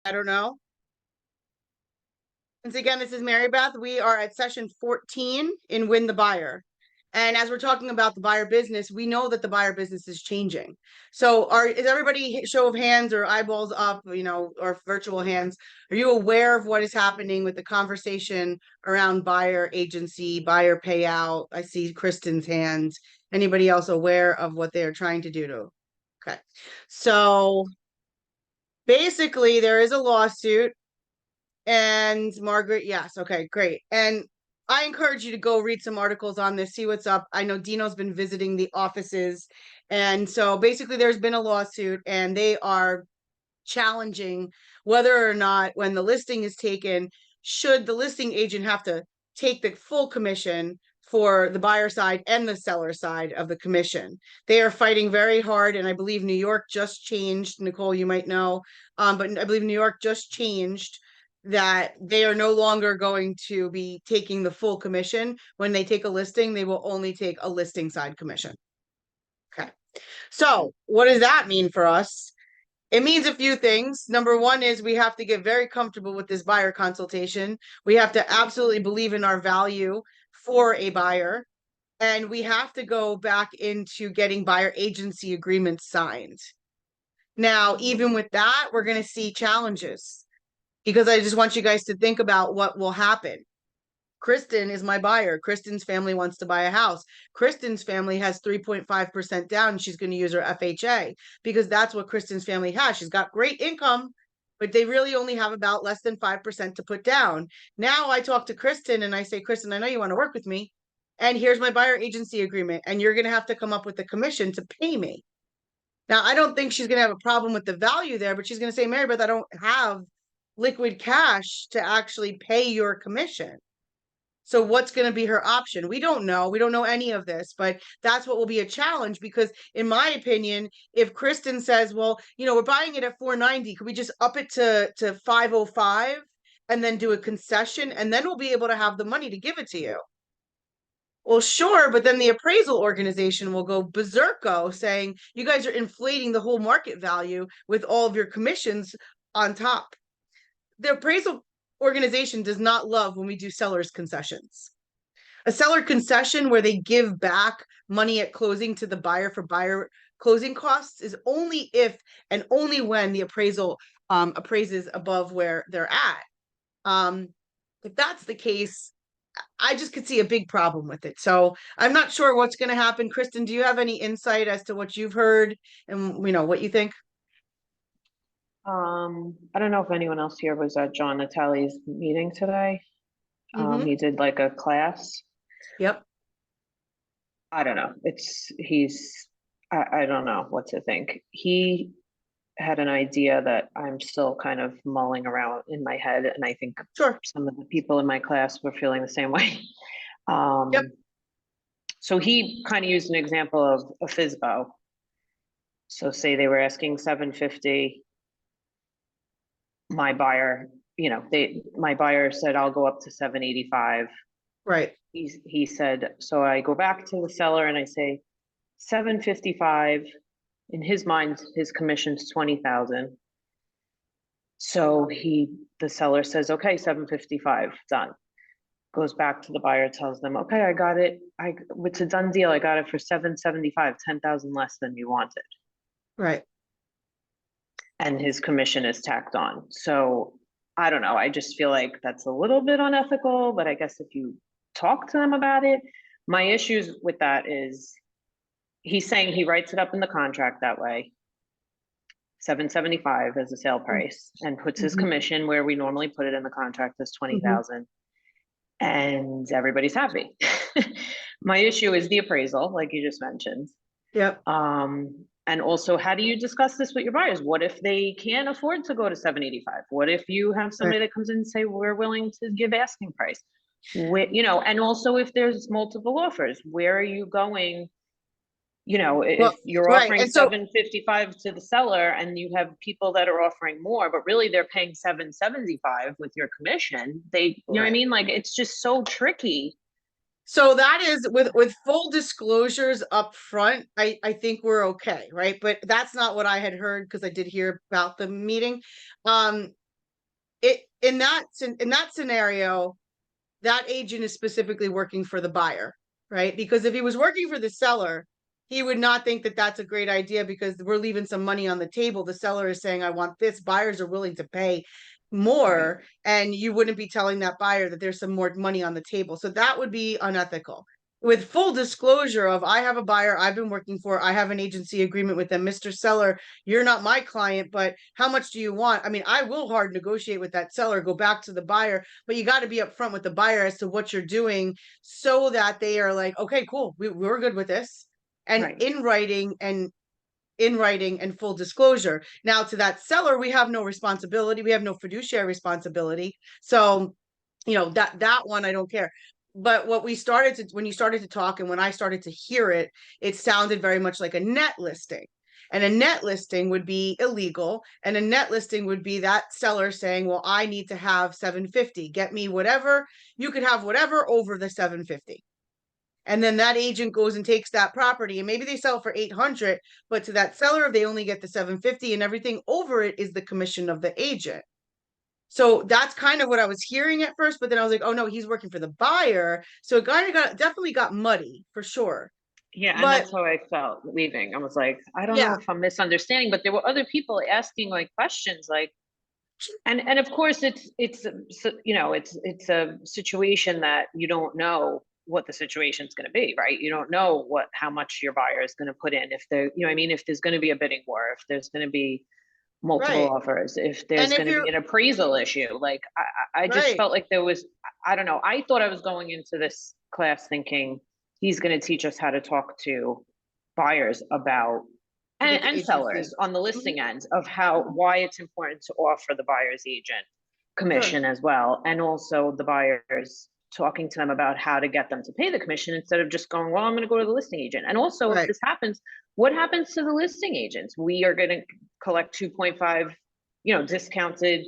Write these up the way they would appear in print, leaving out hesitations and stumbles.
I don't know. Once again, this is Mary Beth. We are at session 14 in Win the Buyer. And as we're talking about the buyer business, we know that the buyer business is changing. So is everybody, show of hands or eyeballs up, or virtual hands, are you aware of what is happening with the conversation around buyer agency, buyer payout? I see Kristen's hands. Anybody else aware of what they're trying to do to? Okay. So basically there is a lawsuit. And Margaret, yes. Okay, great. And I encourage you to go read some articles on this, see what's up. I know Dino's been visiting the offices. And so basically there's been a lawsuit and they are challenging whether or not when the listing is taken, should the listing agent have to take the full commission for the buyer side and the seller side of the commission. They are fighting very hard. And I believe New York just changed, Nicole, you might know, but I believe New York just changed that they are no longer going to be taking the full commission. When they take a listing, they will only take a listing side commission. Okay. So what does that mean for us? It means a few things. Number one is we have to get very comfortable with this buyer consultation. We have to absolutely believe in our value for a buyer. And we have to go back into getting buyer agency agreements signed. Now, even with that, we're going to see challenges because I just want you guys to think about what will happen. Kristen is my buyer. Kristen's family wants to buy a house. Kristen's family has 3.5% down. She's going to use her FHA because that's what Kristen's family has. She's got great income, but they really only have about less than 5% to put down. Now I talk to Kristen and I say, Kristen, I know you want to work with me. And here's my buyer agency agreement. And you're going to have to come up with a commission to pay me. Now, I don't think she's going to have a problem with the value there, but she's going to say, Mary Beth, I don't have liquid cash to actually pay your commission. So what's going to be her option? We don't know. We don't know any of this, but that's what will be a challenge because in my opinion, if Kristen says, well, we're buying it at 490, could we just up it to 505 and then do a concession and then we'll be able to have the money to give it to you? Well, sure, but then the appraisal organization will go berserko saying you guys are inflating the whole market value with all of your commissions on top. The appraisal organization does not love when we do sellers concessions. A seller concession where they give back money at closing to the buyer for buyer closing costs is only if and only when the appraisal appraises above where they're at. If that's the case, I just could see a big problem with it. So I'm not sure what's going to happen. Kristen, do you have any insight as to what you've heard and what you think? I don't know if anyone else here was at John Natale's meeting today. He did like a class. Yep. I don't know. I don't know what to think. He had an idea that I'm still kind of mulling around in my head, and I think Sure. some of the people in my class were feeling the same way. Yep. So he kind of used an example of a FSBO. So say they were asking 750. My buyer, my buyer said, I'll go up to 785. Right. He said, so I go back to the seller and I say 755. In his mind, his commission's 20,000. So the seller says, okay, 755, done. Goes back to the buyer, tells them, okay, I got it. It's a done deal. I got it for 775, 10,000 less than you wanted. Right. And his commission is tacked on. So I don't know. I just feel like that's a little bit unethical, but I guess if you talk to them about it, my issues with that is he's saying he writes it up in the contract that way, 775 as a sale price, and puts his commission where we normally put it in the contract as 20,000, and everybody's happy. My issue is the appraisal, like you just mentioned. Yep. And also, how do you discuss this with your buyers? What if they can't afford to go to 785? What if you have somebody that comes in and say, we're willing to give asking price? And also if there's multiple offers, where are you going? If you're offering 755 to the seller and you have people that are offering more, but really they're paying 775 with your commission, you know what I mean? Like, it's just so tricky. So that is with full disclosures up front, I think we're okay, right? But that's not what I had heard because I did hear about the meeting. in that scenario, that agent is specifically working for the buyer, right? Because if he was working for the seller, he would not think that that's a great idea because we're leaving some money on the table. The seller is saying, I want this. Buyers are willing to pay more, and you wouldn't be telling that buyer that there's some more money on the table. So that would be unethical. With full disclosure of, I have a buyer I've been working for, I have an agency agreement with them. Mr. Seller, you're not my client, but how much do you want? I mean, I will hard negotiate with that seller, go back to the buyer, but you got to be upfront with the buyer as to what you're doing so that they are like, okay, cool, we're good with this. And Right. in writing and full disclosure. Now, to that seller, we have no responsibility. We have no fiduciary responsibility. So, that one, I don't care. But when you started to talk and when I started to hear it, it sounded very much like a net listing. And a net listing would be illegal. And a net listing would be that seller saying, well, I need to have 750. Get me whatever. You could have whatever over the 750. And then that agent goes and takes that property and maybe they sell it for 800, but to that seller, they only get the 750 and everything over it is the commission of the agent. So that's kind of what I was hearing at first, but then I was like, oh no, he's working for the buyer. So it kind of definitely got muddy for sure. Yeah, and But that's how I felt leaving. I was like, I don't know yeah, if I'm misunderstanding, but there were other people asking like questions like, and of course it's it's a situation that you don't know what the situation is going to be, right? You don't know how much your buyer is going to put in, if there, I mean, if there's going to be a bidding war, if there's going to be multiple right. offers, if And there's if going to you're be an appraisal issue. Like I just right, felt like there was, I don't know, I thought I was going into this class thinking he's going to teach us how to talk to buyers about with the and agency. sellers on the Mhm. listing end of why it's important to offer the buyer's agent Sure. commission as well, and also the buyers talking to them about how to get them to pay the commission instead of just going, well, I'm going to go to the listing agent. And also, if Right. this happens, what happens to the listing agents? We are going to collect 2.5, discounted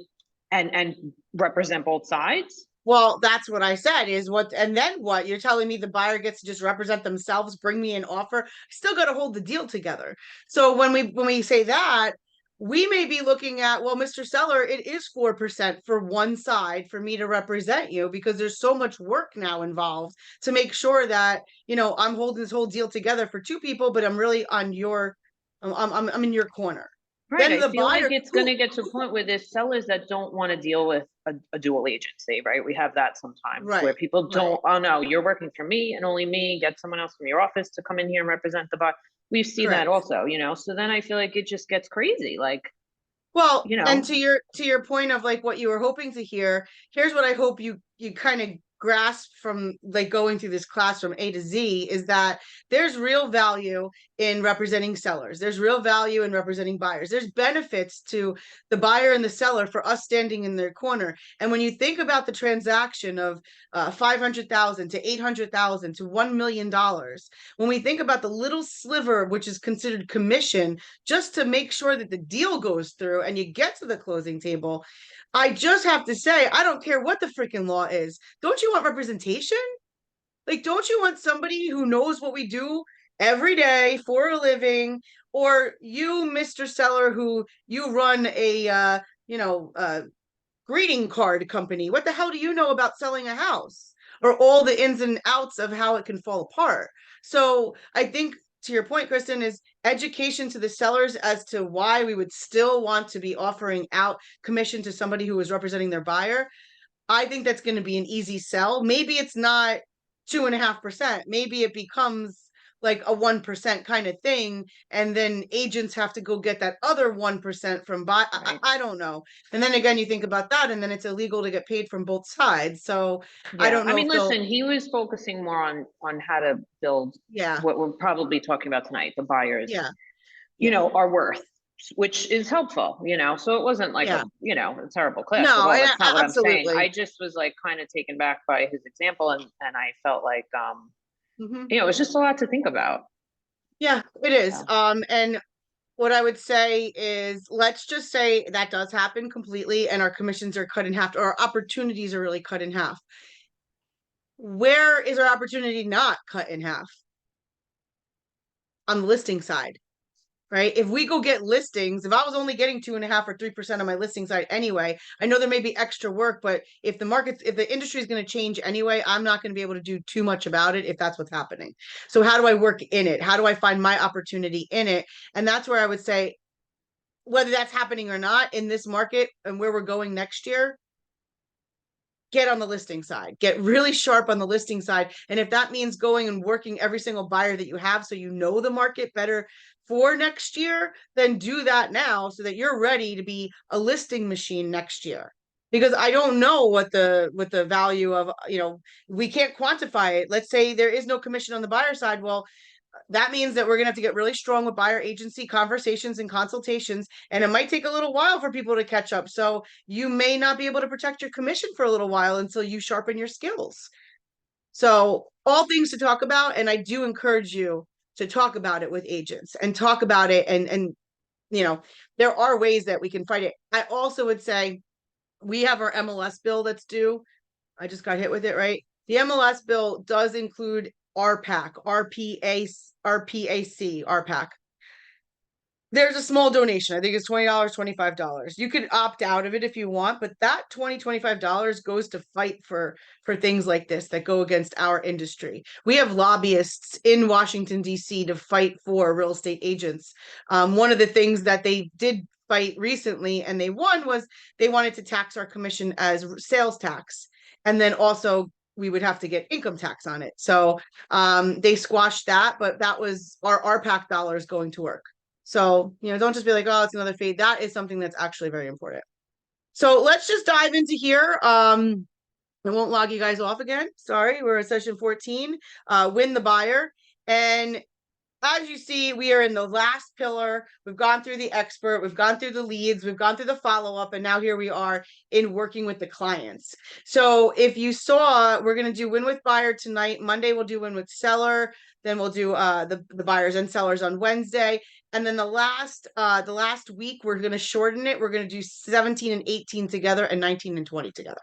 and represent both sides. Well, that's what I said is what, and then what? You're telling me the buyer gets to just represent themselves, bring me an offer, still got to hold the deal together. So when we say that, we may be looking at, well, Mr. Seller, it is 4% for one side for me to represent you because there's so much work now involved to make sure that, I'm holding this whole deal together for two people, but I'm really on your, I'm in your corner. Right. Then I the feel like buyer it's going who, to get to a point where there's sellers that don't want to deal with a dual agency, right? We have that sometimes where right, people right, don't, oh no, you're working for me and only me, get someone else from your office to come in here and represent the buyer. We've seen that correct. also, so then I feel like it just gets crazy. Like, Well, you and know, to your point of like what you were hoping to hear, here's what I hope you kind of grasp from like going through this class from A to Z is that there's real value in representing sellers. There's real value in representing buyers. There's benefits to the buyer and the seller for us standing in their corner. And when you think about the transaction of 500,000 to 800,000 to $1 million, when we think about the little sliver which is considered commission just to make sure that the deal goes through and you get to the closing table, I just have to say, I don't care what the freaking law is. Don't you want representation? Like, don't you want somebody who knows what we do every day for a living? Or you, Mr. Seller, who you run a greeting card company. What the hell do you know about selling a house or all the ins and outs of how it can fall apart? So I think to your point, Kristen, is education to the sellers as to why we would still want to be offering out commission to somebody who is representing their buyer. I think that's going to be an easy sell. Maybe it's not 2.5%. Maybe it becomes like a 1% kind of thing. And then agents have to go get that other 1% from buy. right. I don't know. And then again, you think about that, and then it's illegal to get paid from both sides. So I Yeah. don't I know mean, if they'll, listen, he was focusing more on how to build yeah, what we're probably talking about tonight, the buyers, yeah, yeah, our worth, which is helpful, so it wasn't like yeah. a terrible class at No, all. That's not what I'm saying. I absolutely. just was like kind of taken back by his example, and I felt like Hmm. it was just a lot to think about. Yeah, it is. So, And what I would say is, let's just say that does happen completely, and our commissions are cut in half, or our opportunities are really cut in half. Where is our opportunity not cut in half? On the listing side, right? If we go get listings, if I was only getting 2.5 or 3% of my listing side anyway, I know there may be extra work, but if the industry is going to change anyway, I'm not going to be able to do too much about it if that's what's happening. So how do I work in it? How do I find my opportunity in it? And that's where I would say, whether that's happening or not in this market and where we're going next year, get on the listing side, get really sharp on the listing side. And if that means going and working every single buyer that you have, so you know the market better for next year, then do that now so that you're ready to be a listing machine next year. Because I don't know what the value of, we can't quantify it. Let's say there is no commission on the buyer side. Well, that means that we're going to have to get really strong with buyer agency conversations and consultations, and it might take a little while for people to catch up. So you may not be able to protect your commission for a little while until you sharpen your skills. So all things to talk about, and I do encourage you to talk about it with agents and talk about it, and there are ways that we can fight it. I also would say we have our MLS bill that's due. I just got hit with it, right? The MLS bill does include RPAC, RPAC. There's a small donation. I think it's $20, $25. You could opt out of it if you want, but that $25 goes to fight for things like this that go against our industry. We have lobbyists in Washington, D.C. to fight for real estate agents. One of the things that they did fight recently and they won was they wanted to tax our commission as sales tax. And then also we would have to get income tax on it. So they squashed that, but that was our RPAC dollars going to work. So, don't just be like, oh, it's another fee. That is something that's actually very important. So let's just dive into here. I won't log you guys off again. Sorry, we're at session 14, win the buyer. And as you see, we are in the last pillar. We've gone through the expert, we've gone through the leads, we've gone through the follow-up, and now here we are in working with the clients. So if you saw, we're going to do win with buyer tonight. Monday, we'll do win with seller. Then we'll do the buyers and sellers on Wednesday. And then the last week, we're going to shorten it. We're going to do 17 and 18 together and 19 and 20 together.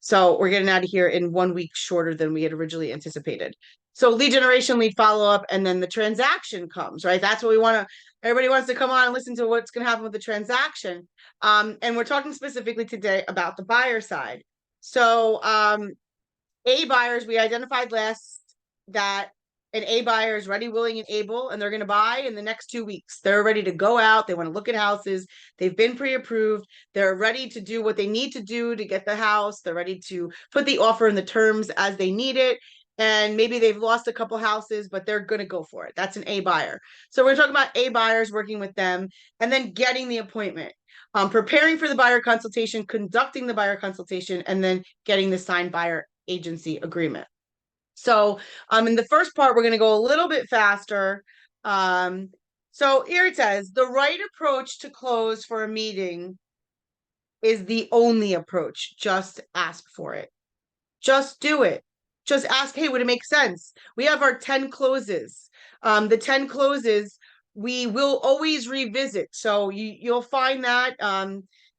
So we're getting out of here in 1 week shorter than we had originally anticipated. So lead generation, lead follow-up, and then the transaction comes, right? That's what we want to, everybody wants to come on and listen to what's going to happen with the transaction. And we're talking specifically today about the buyer side. So A buyers, we identified last that an A buyer is ready, willing, and able, and they're going to buy in the next 2 weeks. They're ready to go out. They want to look at houses. They've been pre-approved. They're ready to do what they need to do to get the house. They're ready to put the offer in the terms as they need it. And maybe they've lost a couple houses, but they're going to go for it. That's an A buyer. So we're talking about A buyers, working with them, and then getting the appointment. Preparing for the buyer consultation, conducting the buyer consultation, and then getting the signed buyer agency agreement. So in the first part, we're going to go a little bit faster. So here it says, the right approach to close for a meeting is the only approach. Just ask for it. Just do it. Just ask, hey, would it make sense? We have our 10 closes. The 10 closes, we will always revisit. So you'll find that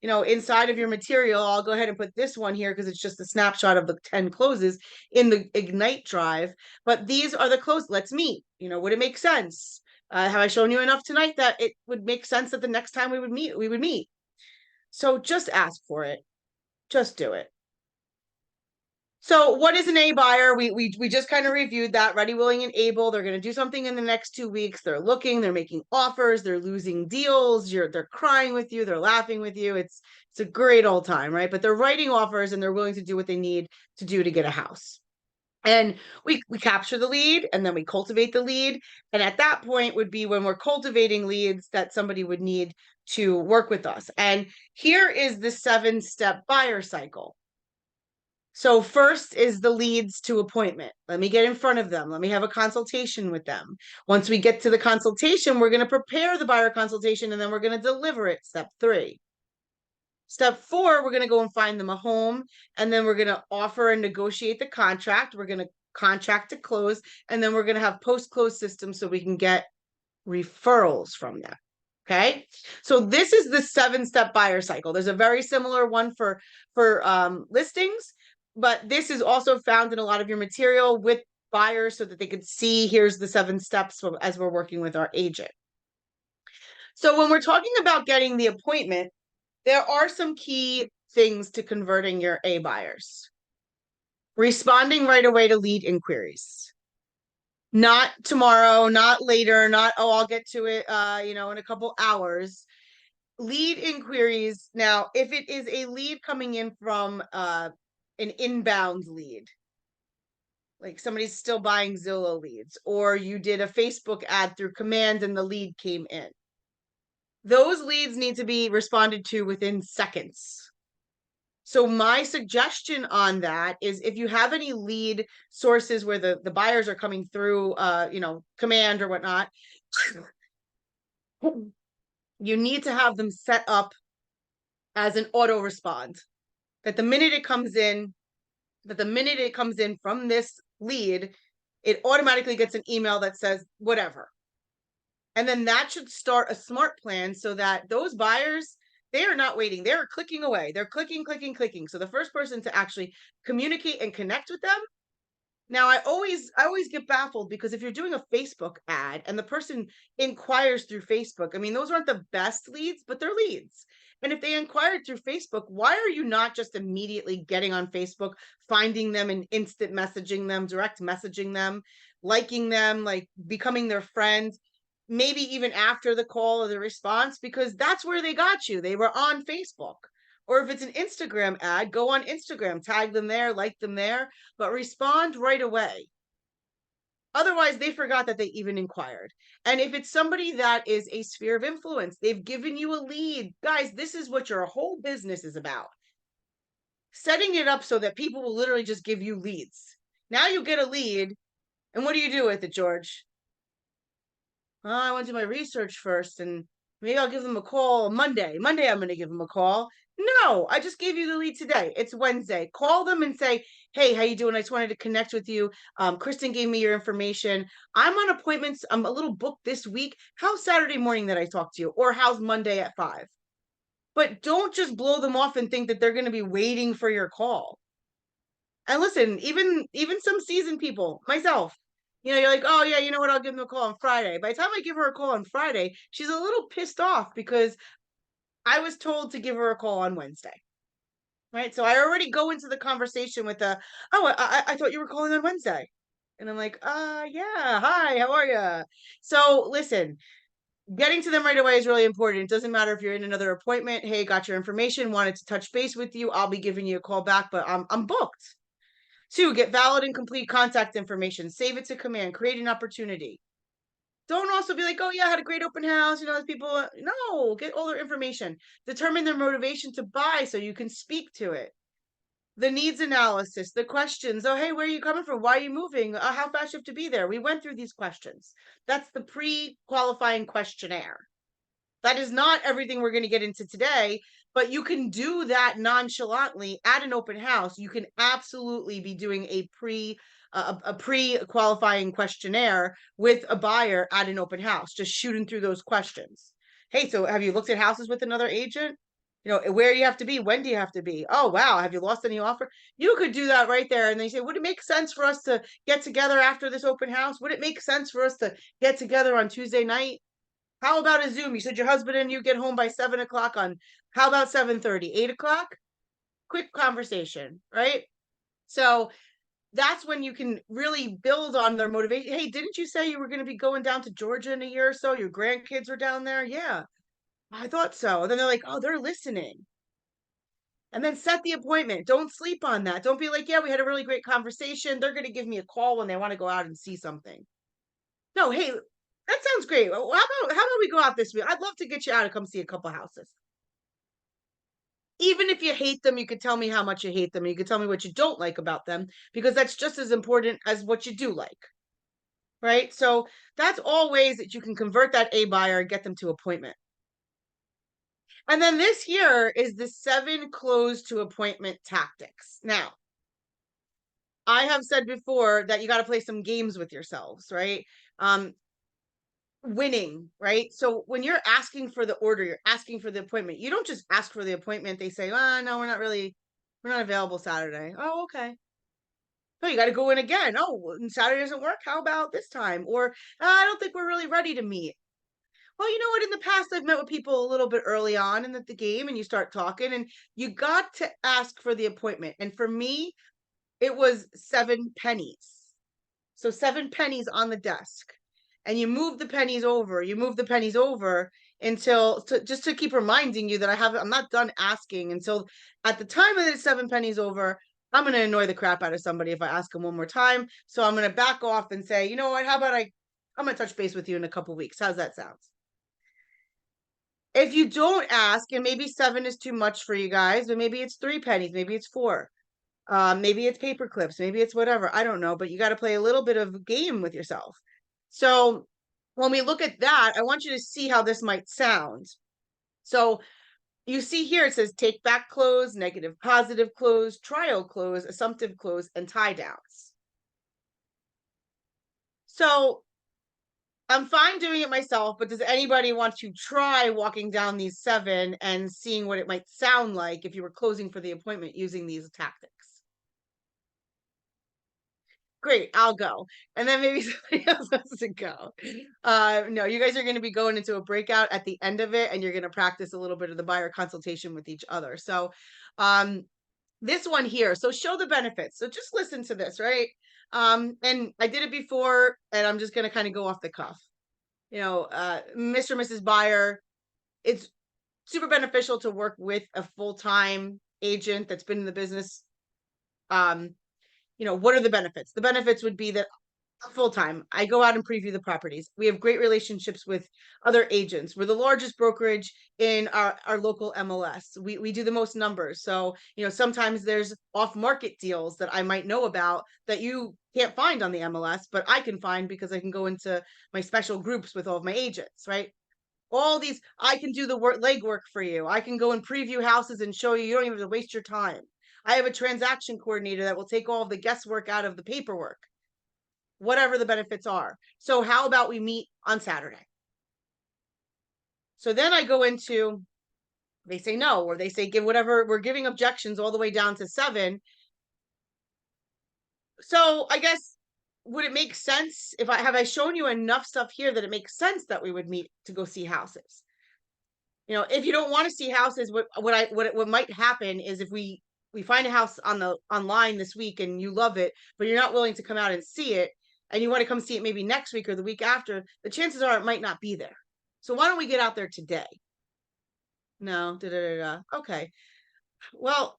inside of your material. I'll go ahead and put this one here because it's just a snapshot of the 10 closes in the Ignite drive. But these are the closes. Let's meet. Would it make sense? Have I shown you enough tonight that it would make sense that the next time we would meet? So just ask for it. Just do it. So what is an A buyer? We just kind of reviewed that. Ready, willing, and able. They're going to do something in the next 2 weeks. They're looking, they're making offers, they're losing deals, they're crying with you, they're laughing with you. It's a great old time, right? But they're writing offers and they're willing to do what they need to do to get a house. And we capture the lead and then we cultivate the lead. And at that point would be when we're cultivating leads that somebody would need to work with us. And here is the 7-step buyer cycle. So first is the leads to appointment. Let me get in front of them. Let me have a consultation with them. Once we get to the consultation, we're going to prepare the buyer consultation and then we're going to deliver it. Step 3. Step 4, we're going to go and find them a home, and then we're going to offer and negotiate the contract. We're going to contract to close, and then we're going to have post-close systems so we can get referrals from them. Okay, so this is the 7-step buyer cycle. There's a very similar one for listings, but this is also found in a lot of your material with buyers so that they could see here's the 7 steps as we're working with our agent. So when we're talking about getting the appointment, there are some key things to converting your A buyers. Responding right away to lead inquiries. Not tomorrow, not later, not, oh, I'll get to it, in a couple hours. Lead inquiries. Now, if it is a lead coming in from an inbound lead, like somebody's still buying Zillow leads, or you did a Facebook ad through command and the lead came in, those leads need to be responded to within seconds. So my suggestion on that is if you have any lead sources where the buyers are coming through, command or whatnot, you need to have them set up as an auto respond. That the minute it comes in from this lead, it automatically gets an email that says whatever. And then that should start a smart plan so that those buyers, they are not waiting. They're clicking away. They're clicking, clicking, clicking. So the first person to actually communicate and connect with them. Now, I always get baffled because if you're doing a Facebook ad and the person inquires through Facebook, I mean, those aren't the best leads, but they're leads. And if they inquired through Facebook, why are you not just immediately getting on Facebook, finding them and instant messaging them, direct messaging them, liking them, like becoming their friend? Maybe even after the call or the response, because that's where they got you. They were on Facebook. Or if it's an Instagram ad, go on Instagram, tag them there, like them there, but respond right away. Otherwise, they forgot that they even inquired. And if it's somebody that is a sphere of influence, they've given you a lead. Guys, this is what your whole business is about. Setting it up so that people will literally just give you leads. Now you get a lead, and what do you do with it, George? Oh, I want to do my research first, and maybe I'll give them a call Monday. Monday, I'm going to give them a call. No, I just gave you the lead today. It's Wednesday. Call them and say, hey, how you doing? I just wanted to connect with you. Kristen gave me your information. I'm on appointments. I'm a little booked this week. How's Saturday morning that I talked to you? Or how's Monday at 5? But don't just blow them off and think that they're going to be waiting for your call. And listen, even some seasoned people, myself, you're like, oh yeah, you know what? I'll give them a call on Friday. By the time I give her a call on Friday, she's a little pissed off because I was told to give her a call on Wednesday. Right. So I already go into the conversation with oh, I thought you were calling on Wednesday. And I'm like, yeah, hi, how are you? So listen, getting to them right away is really important. It doesn't matter if you're in another appointment. Hey, got your information, wanted to touch base with you. I'll be giving you a call back, but I'm booked. 2, get valid and complete contact information. Save it to command. Create an opportunity. Don't also be like, oh yeah, I had a great open house. There's people. No, get all their information. Determine their motivation to buy so you can speak to it. The needs analysis, the questions. Oh, hey, where are you coming from? Why are you moving? How fast you have to be there? We went through these questions. That's the pre-qualifying questionnaire. That is not everything we're going to get into today, but you can do that nonchalantly at an open house. You can absolutely be doing a pre-qualifying questionnaire with a buyer at an open house, just shooting through those questions. Hey, so have you looked at houses with another agent? Where you have to be, when do you have to be? Oh, wow, have you lost any offer? You could do that right there. And they say, would it make sense for us to get together after this open house? Would it make sense for us to get together on Tuesday night? How about a Zoom? You said your husband and you get home by 7 o'clock on, how about 7:30, 8 o'clock? Quick conversation, right? So that's when you can really build on their motivation. Hey, didn't you say you were going to be going down to Georgia in a year or so? Your grandkids are down there? Yeah, I thought so. And then they're like, oh, they're listening. And then set the appointment. Don't sleep on that. Don't be like, yeah, we had a really great conversation. They're going to give me a call when they want to go out and see something. No, hey, that sounds great. Well, how about we go out this week? I'd love to get you out and come see a couple houses. Even if you hate them, you could tell me how much you hate them. You could tell me what you don't like about them, because that's just as important as what you do like. Right? So that's all ways that you can convert that A buyer and get them to appointment. And then this here is the 7 close to appointment tactics. Now, I have said before that you got to play some games with yourselves, right? Winning, right? So when you're asking for the order, you're asking for the appointment. You don't just ask for the appointment. They say, no, we're not available Saturday. Oh, okay. No, you got to go in again. Oh, Saturday doesn't work. How about this time? Or I don't think we're really ready to meet. well, you know what? In the past, I've met with people a little bit early on in the game, and you start talking, and you got to ask for the appointment. And for me, it was 7 pennies. So 7 pennies on the desk. And you move the pennies over, you move the pennies over until just to keep reminding you that I'm not done asking until at the time of the 7 pennies over, I'm going to annoy the crap out of somebody if I ask them one more time. So I'm going to back off and say, you know what, how about I'm going to touch base with you in a couple weeks. How's that sound? If you don't ask, and maybe 7 is too much for you guys, but maybe it's 3 pennies, maybe it's 4. Maybe it's paper clips, maybe it's whatever. I don't know, but you got to play a little bit of a game with yourself. So when we look at that, I want you to see how this might sound. So you see here, it says take back close, negative positive close, trial close, assumptive close, and tie downs. So I'm fine doing it myself, but does anybody want to try walking down these 7 and seeing what it might sound like if you were closing for the appointment using these tactics? Great, I'll go. And then maybe somebody else has to go. No, you guys are going to be going into a breakout at the end of it, and you're going to practice a little bit of the buyer consultation with each other. So this one here, so show the benefits. So just listen to this, right? And I did it before, and I'm just going to kind of go off the cuff. Mr. and Mrs. Buyer, it's super beneficial to work with a full-time agent that's been in the business. What are the benefits? The benefits would be that full-time, I go out and preview the properties. We have great relationships with other agents. We're the largest brokerage in our local MLS. We do the most numbers. So, sometimes there's off-market deals that I might know about that you can't find on the MLS, but I can find because I can go into my special groups with all of my agents, right? All these, I can do the legwork for you. I can go and preview houses and show you. You don't even have to waste your time. I have a transaction coordinator that will take all of the guesswork out of the paperwork, whatever the benefits are. So how about we meet on Saturday? So then I go into, they say no, or they say give whatever, we're giving objections all the way down to 7. So I guess, would it make sense if I shown you enough stuff here that it makes sense that we would meet to go see houses? If you don't want to see houses, what might happen is if we find a house online this week and you love it, but you're not willing to come out and see it, and you want to come see it maybe next week or the week after, the chances are it might not be there. So why don't we get out there today? No, okay. Well,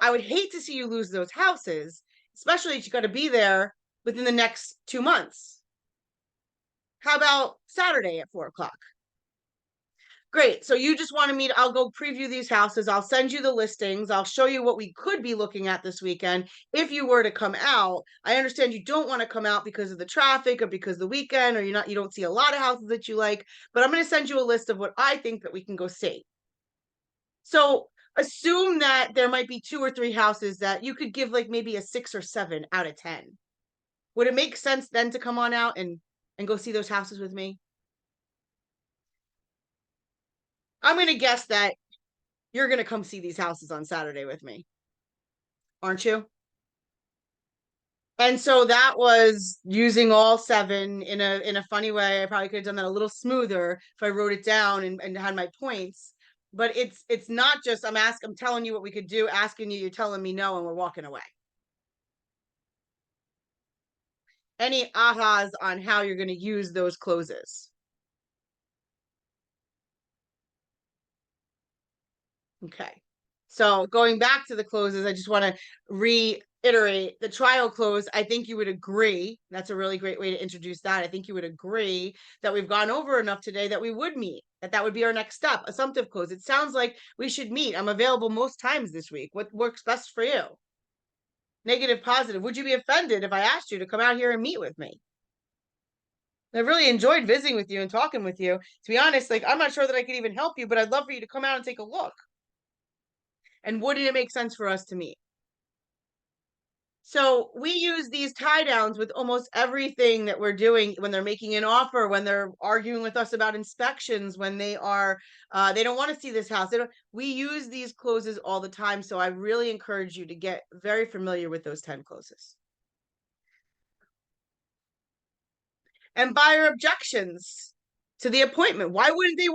I would hate to see you lose those houses, especially if you got to be there within the next 2 months. How about Saturday at 4 o'clock? Great. So you just wanted me to, I'll go preview these houses. I'll send you the listings. I'll show you what we could be looking at this weekend. If you were to come out, I understand you don't want to come out because of the traffic or because of the weekend, or you don't see a lot of houses that you like, but I'm going to send you a list of what I think that we can go see. So assume that there might be 2 or 3 houses that you could give like maybe a 6 or 7 out of 10. Would it make sense then to come on out and go see those houses with me? I'm going to guess that you're going to come see these houses on Saturday with me, aren't you? And so that was using all 7 in a funny way. I probably could have done that a little smoother if I wrote it down and had my points. But it's not just I'm telling you what we could do, asking you, you're telling me no, and we're walking away. Any ahas on how you're going to use those closes? Okay. So going back to the closes, I just want to reiterate the trial close. I think you would agree. That's a really great way to introduce that. I think you would agree that we've gone over enough today that we would meet, that would be our next step. Assumptive close. It sounds like we should meet. I'm available most times this week. What works best for you? Negative, positive. Would you be offended if I asked you to come out here and meet with me? I really enjoyed visiting with you and talking with you. To be honest, I'm not sure that I could even help you, but I'd love for you to come out and take a look. And wouldn't it make sense for us to meet? So we use these tie downs with almost everything that we're doing when they're making an offer, when they're arguing with us about inspections, when they are, they don't want to see this house. We use these closes all the time. So I really encourage you to get very familiar with those 10 closes. And buyer objections. to the appointment. Why wouldn't they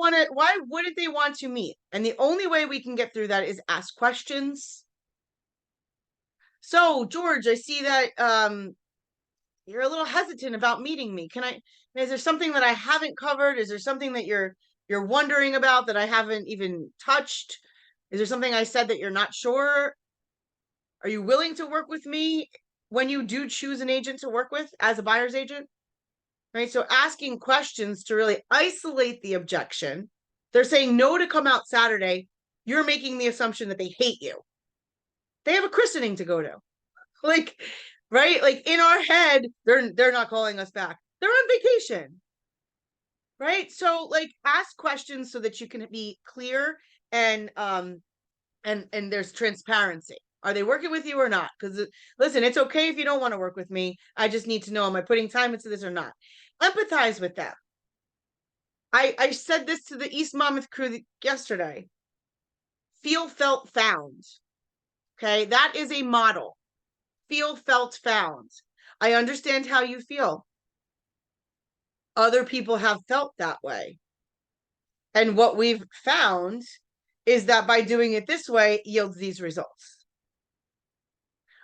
want to meet? And the only way we can get through that is ask questions. So, George, I see that you're a little hesitant about meeting me. Is there something that I haven't covered? Is there something that you're wondering about that I haven't even touched? Is there something I said that you're not sure? Are you willing to work with me when you do choose an agent to work with as a buyer's agent? Right? So asking questions to really isolate the objection. They're saying no to come out Saturday. You're making the assumption that they hate you. They have a christening to go to. Like, right? Like in our head, they're not calling us back. They're on vacation. Right? So like ask questions so that you can be clear and there's transparency. Are they working with you or not? Because listen, it's okay if you don't want to work with me. I just need to know, am I putting time into this or not? Empathize with them. I said this to the East Monmouth crew yesterday. Feel, felt, found. Okay, that is a model. Feel, felt, found. I understand how you feel. Other people have felt that way. And what we've found is that by doing it this way yields these results.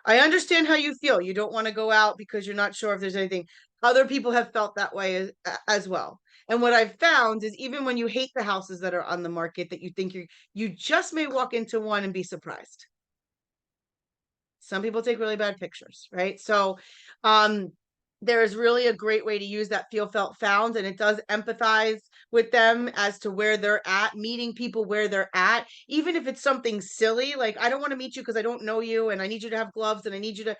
I understand how you feel. You don't want to go out because you're not sure if there's anything. Other people have felt that way as well. And what I've found is even when you hate the houses that are on the market that you think you just may walk into one and be surprised. Some people take really bad pictures, right? So there is really a great way to use that feel, felt, found, and it does empathize with them as to where they're at, meeting people where they're at, even if it's something silly, like I don't want to meet you because I don't know you and I need you to have gloves and I need you to.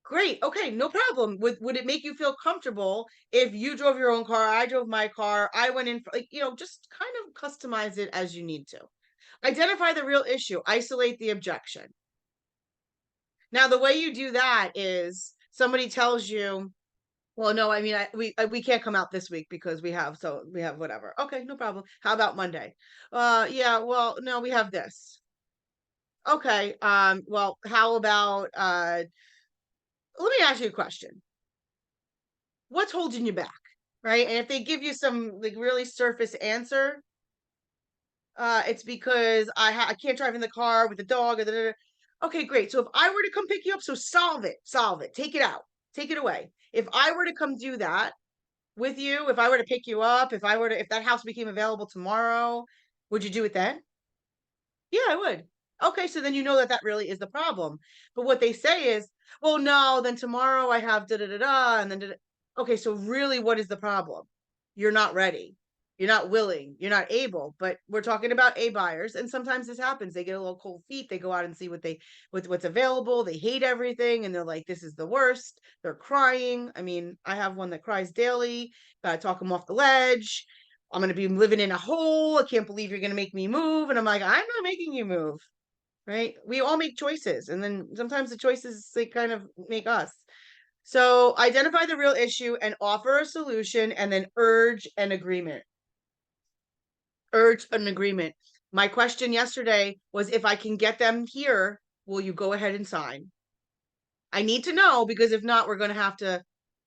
Great. Okay, no problem. Would it make you feel comfortable if you drove your own car, I drove my car, I went in, like, just kind of customize it as you need to. Identify the real issue, isolate the objection. Now, the way you do that is somebody tells you, well, no, I mean, we can't come out this week because we have whatever. Okay, no problem. How about Monday? Yeah, well, no, we have this. Okay, well, how about let me ask you a question. What's holding you back? Right? And if they give you some like really surface answer, it's because I can't drive in the car with the dog. Okay, great. So if I were to come pick you up, so solve it, take it out, take it away. If I were to come do that with you, if I were to pick you up, if that house became available tomorrow, would you do it then? Yeah, I would. Okay, so then you know that really is the problem. But what they say is, well, no, then tomorrow I have da da da da, and then da, da. Okay, so really, what is the problem? You're not ready. You're not willing. You're not able. But we're talking about A buyers, and sometimes this happens. They get a little cold feet. They go out and see what's available. They hate everything, and they're like, "This is the worst." They're crying. I mean, I have one that cries daily. Gotta talk them off the ledge. I'm going to be living in a hole. I can't believe you're going to make me move. And I'm like, I'm not making you move. Right? We all make choices. And then sometimes the choices, they kind of make us. So identify the real issue and offer a solution and then urge an agreement. Urge an agreement. My question yesterday was, if I can get them here, will you go ahead and sign? I need to know, because if not, we're going to have to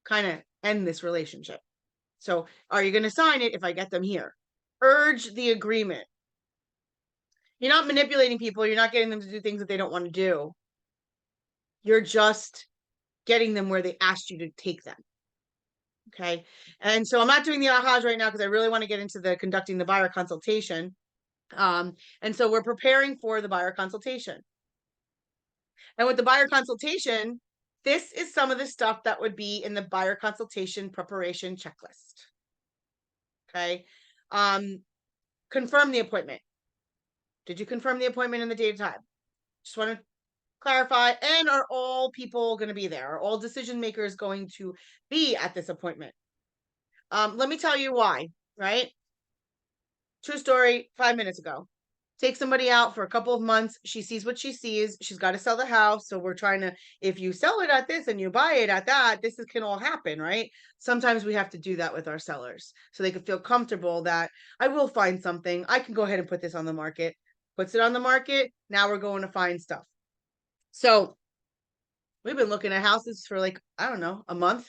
kind of end this relationship. So are you going to sign it if I get them here? Urge the agreement. You're not manipulating people. You're not getting them to do things that they don't want to do. You're just getting them where they asked you to take them. Okay. And so I'm not doing the ahas right now because I really want to get into conducting the buyer consultation. And so we're preparing for the buyer consultation. And with the buyer consultation, this is some of the stuff that would be in the buyer consultation preparation checklist. Okay. Confirm the appointment. Did you confirm the appointment and the date and time? Just want to clarify. And are all people going to be there? Are all decision makers going to be at this appointment? Let me tell you why, right? True story, 5 minutes ago. Take somebody out for a couple of months. She sees what she sees. She's got to sell the house. So we're trying to, if you sell it at this and you buy it at that, can all happen, right? Sometimes we have to do that with our sellers so they can feel comfortable that I will find something. I can go ahead and put this on the market. Puts it on the market. Now we're going to find stuff. So we've been looking at houses for like, I don't know, a month.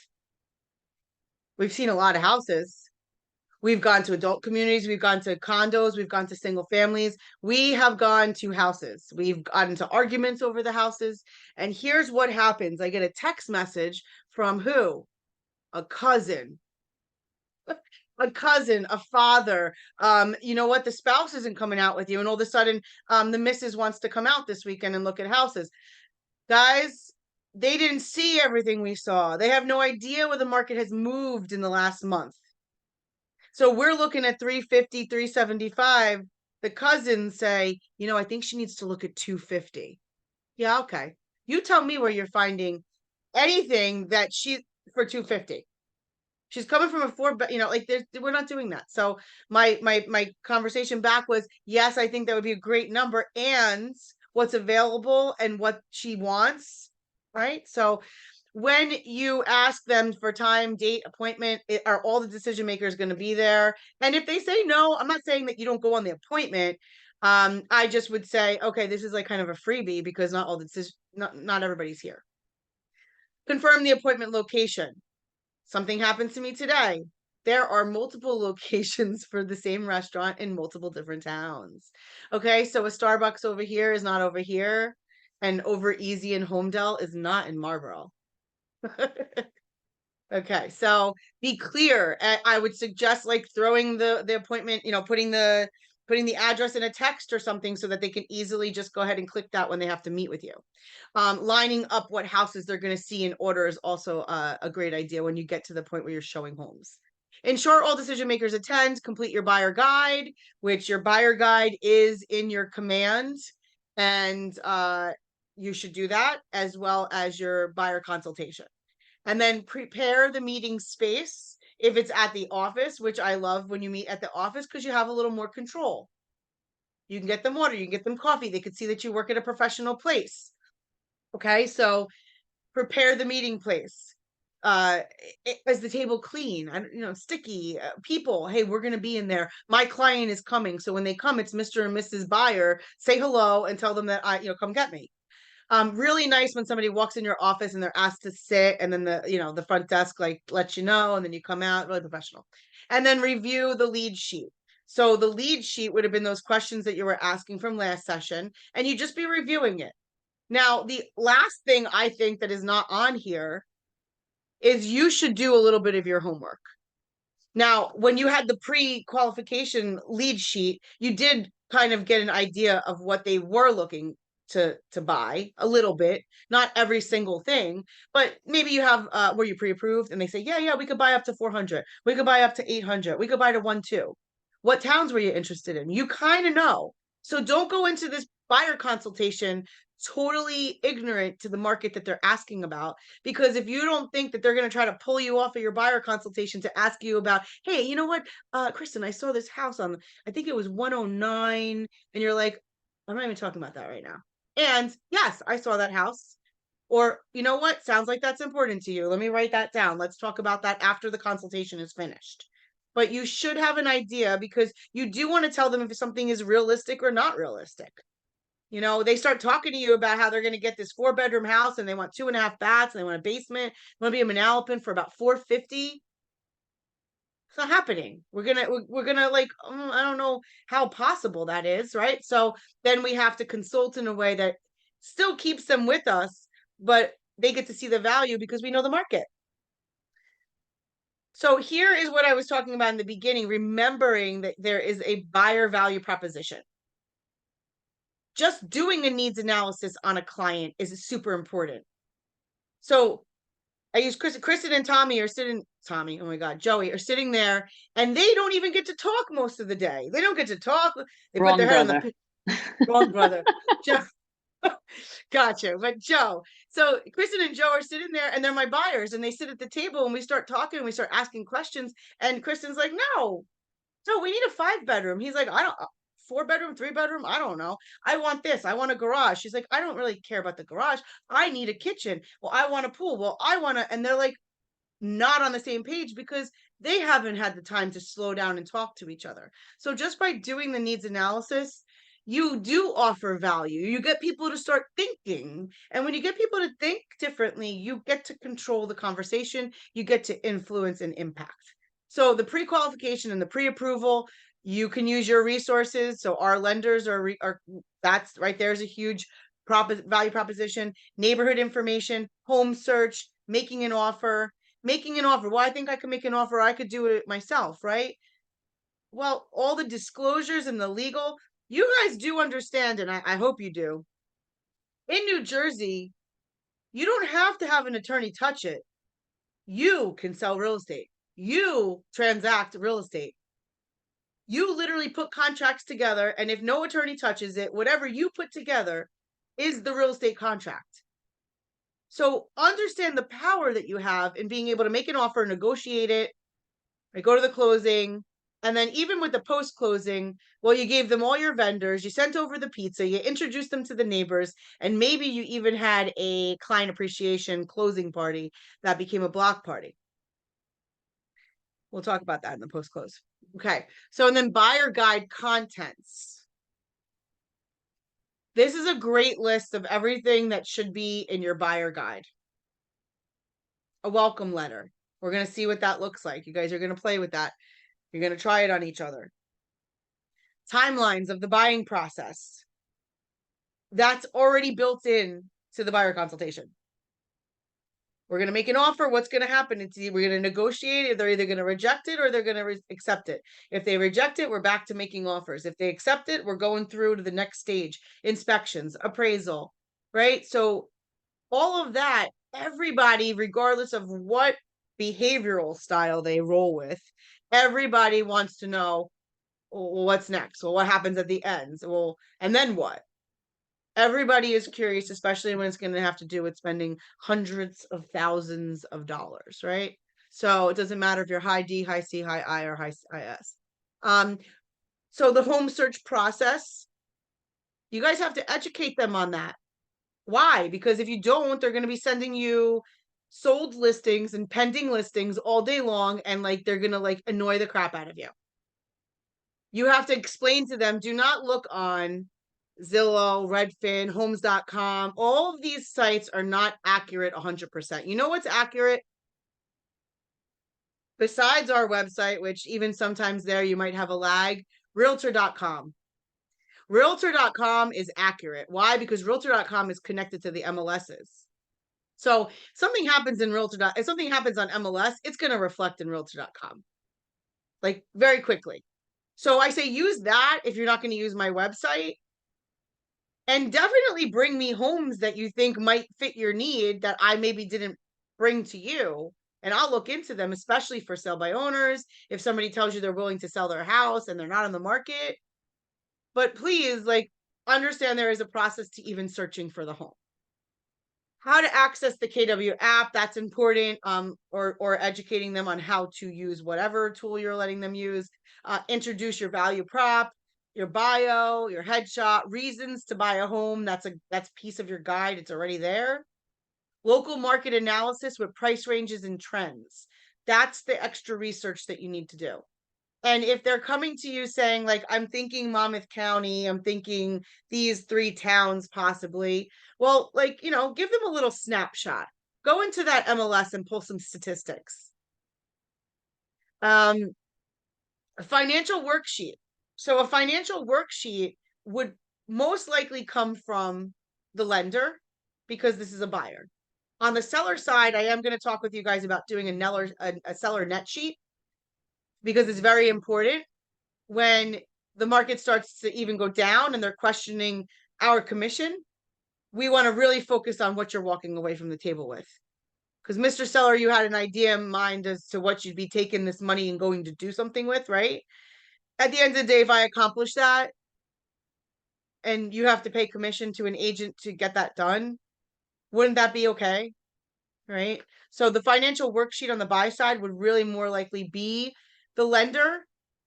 We've seen a lot of houses. We've gone to adult communities, we've gone to condos, we've gone to single families, we have gone to houses, we've gotten into arguments over the houses. And here's what happens. I get a text message from who? A cousin, a father. You know what? The spouse isn't coming out with you. And all of a sudden, the missus wants to come out this weekend and look at houses. Guys, they didn't see everything we saw. They have no idea where the market has moved in the last month. So we're looking at 350, 375. The cousins say, you know, I think she needs to look at 250. Yeah, okay. You tell me where you're finding anything that she for 250. She's coming from a four, but you know, like we're not doing that. So my conversation back was, yes, I think that would be a great number, and what's available and what she wants, right? So when you ask them for time, date, appointment, are all the decision makers going to be there? And if they say no, I'm not saying that you don't go on the appointment. I just would say, okay, this is like kind of a freebie because not all the decision, not everybody's here. Confirm the appointment location. Something happens to me today. There are multiple locations for the same restaurant in multiple different towns. Okay, so a Starbucks over here is not over here, and Over Easy in Homedale is not in Marlboro. Okay, so be clear. I would suggest like throwing the appointment, you know, putting the address in a text or something so that they can easily just go ahead and click that when they have to meet with you. Lining up what houses they're going to see in order is also a great idea when you get to the point where you're showing homes. Ensure all decision makers attend. Complete your buyer guide, which your buyer guide is in your command, and you should do that as well as your buyer consultation. And then prepare the meeting space if it's at the office, which I love when you meet at the office because you have a little more control. You can get them water, you can get them coffee. They could see that you work at a professional place. Okay, so prepare the meeting place. Is the table clean? You know, sticky people. Hey, we're going to be in there. My client is coming, so when they come, it's Mr. and Mrs. Buyer. Say hello and tell them that come get me. Really nice when somebody walks in your office and they're asked to sit, and then the front desk like lets you know, and then you come out. Really professional. And then review the lead sheet. So the lead sheet would have been those questions that you were asking from last session, and you just be reviewing it. Now, the last thing I think that is not on here is you should do a little bit of your homework. Now, when you had the pre-qualification lead sheet, you did kind of get an idea of what they were looking to buy a little bit, not every single thing, but maybe you have were you pre-approved and they say, yeah, we could buy up to 400, we could buy up to 800, we could buy to 1.2. What towns were you interested in? You kind of know. So don't go into this buyer consultation totally ignorant to the market that they're asking about, because if you don't think that they're going to try to pull you off of your buyer consultation to ask you about, hey, you know what, Kristen, I saw this house on, I think it was 109, and you're like, I'm not even talking about that right now. And yes, I saw that house. Or, you know what, sounds like that's important to you. Let me write that down. Let's talk about that after the consultation is finished. But you should have an idea, because you do want to tell them if something is realistic or not realistic. You know, they start talking to you about how they're going to get this 4-bedroom house and they want 2.5 baths and they want a basement. They want to be a Manalapan for about $450. It's not happening. We're gonna like, I don't know how possible that is, right? So then we have to consult in a way that still keeps them with us, but they get to see the value because we know the market. So here is what I was talking about in the beginning, remembering that there is a buyer value proposition. Just doing a needs analysis on a client is super important. So I use Kristen and Tommy are sitting, Tommy, oh my God, Joey are sitting there, and they don't even get to talk most of the day. They don't get to talk. They Wrong put their head brother. on the wrong brother. Joe. Gotcha. But Joe, so Kristen and Joe are sitting there, and they're my buyers, and they sit at the table, and we start talking, and we start asking questions, and Kristen's like, no, we need a 5-bedroom. He's like, I don't, 4-bedroom, 3-bedroom, I don't know. I want this. I want a garage. She's like, I don't really care about the garage. I need a kitchen. Well, I want a pool. Well, I want to, and they're like not on the same page because they haven't had the time to slow down and talk to each other. So just by doing the needs analysis, you do offer value. You get people to start thinking. And when you get people to think differently, you get to control the conversation. You get to influence and impact. So the pre-qualification and the pre-approval, you can use your resources. So our lenders are that's right there's a huge value proposition. Neighborhood information, home search, making an offer. Well, I think I can make an offer. I could do it myself, right? Well, all the disclosures and the legal, you guys do understand, and I hope you do. In New Jersey, you don't have to have an attorney touch it. You can sell real estate. You transact real estate. You literally put contracts together, and if no attorney touches it, whatever you put together is the real estate contract. So understand the power that you have in being able to make an offer, negotiate it, right, go to the closing, and then even with the post closing, well, you gave them all your vendors, you sent over the pizza, you introduced them to the neighbors, and maybe you even had a client appreciation closing party that became a block party. We'll talk about that in the post close. Okay. So, and then buyer guide contents. This is a great list of everything that should be in your buyer guide. A welcome letter. We're going to see what that looks like. You guys are going to play with that. You're going to try it on each other. Timelines of the buying process. That's already built in to the buyer consultation. We're going to make an offer. What's going to happen? We're going to negotiate it. They're either going to reject it or they're going to accept it. If they reject it, we're back to making offers. If they accept it, we're going through to the next stage, inspections, appraisal, right? So all of that, everybody, regardless of what behavioral style they roll with, everybody wants to know, well, what's next? Well, what happens at the end? Well, and then what? Everybody is curious, especially when it's going to have to do with spending hundreds of thousands of dollars, right? So it doesn't matter if you're high D, high C, high I, or high IS. So the home search process, you guys have to educate them on that. Why? Because if you don't, they're going to be sending you sold listings and pending listings all day long, and like they're going to like annoy the crap out of you. You have to explain to them, do not look on Zillow, Redfin, Homes.com. All of these sites are not accurate 100%. You know what's accurate? Besides our website, which even sometimes there you might have a lag, Realtor.com. Realtor.com is accurate. Why? Because Realtor.com is connected to the MLSs. So something happens in Realtor. If something happens on MLS, it's going to reflect in Realtor.com, like very quickly. So I say use that if you're not going to use my website. And definitely bring me homes that you think might fit your need that I maybe didn't bring to you. And I'll look into them, especially for sale by owners. If somebody tells you they're willing to sell their house and they're not on the market. But please, like, understand there is a process to even searching for the home. How to access the KW app, that's important. Or educating them on how to use whatever tool you're letting them use. Introduce your value prop, your bio, your headshot, reasons to buy a home. That's piece of your guide. It's already there. Local market analysis with price ranges and trends. That's the extra research that you need to do. And if they're coming to you saying, like, I'm thinking Monmouth County, I'm thinking these 3 towns possibly, well, like, give them a little snapshot. Go into that MLS and pull some statistics. A financial worksheet. So a financial worksheet would most likely come from the lender because this is a buyer. On the seller side, I am going to talk with you guys about doing a seller net sheet because it's very important when the market starts to even go down and they're questioning our commission. We want to really focus on what you're walking away from the table with. Because Mr. Seller, you had an idea in mind as to what you'd be taking this money and going to do something with, right? At the end of the day, if I accomplish that and you have to pay commission to an agent to get that done, wouldn't that be okay? Right? So the financial worksheet on the buy side would really more likely be the lender.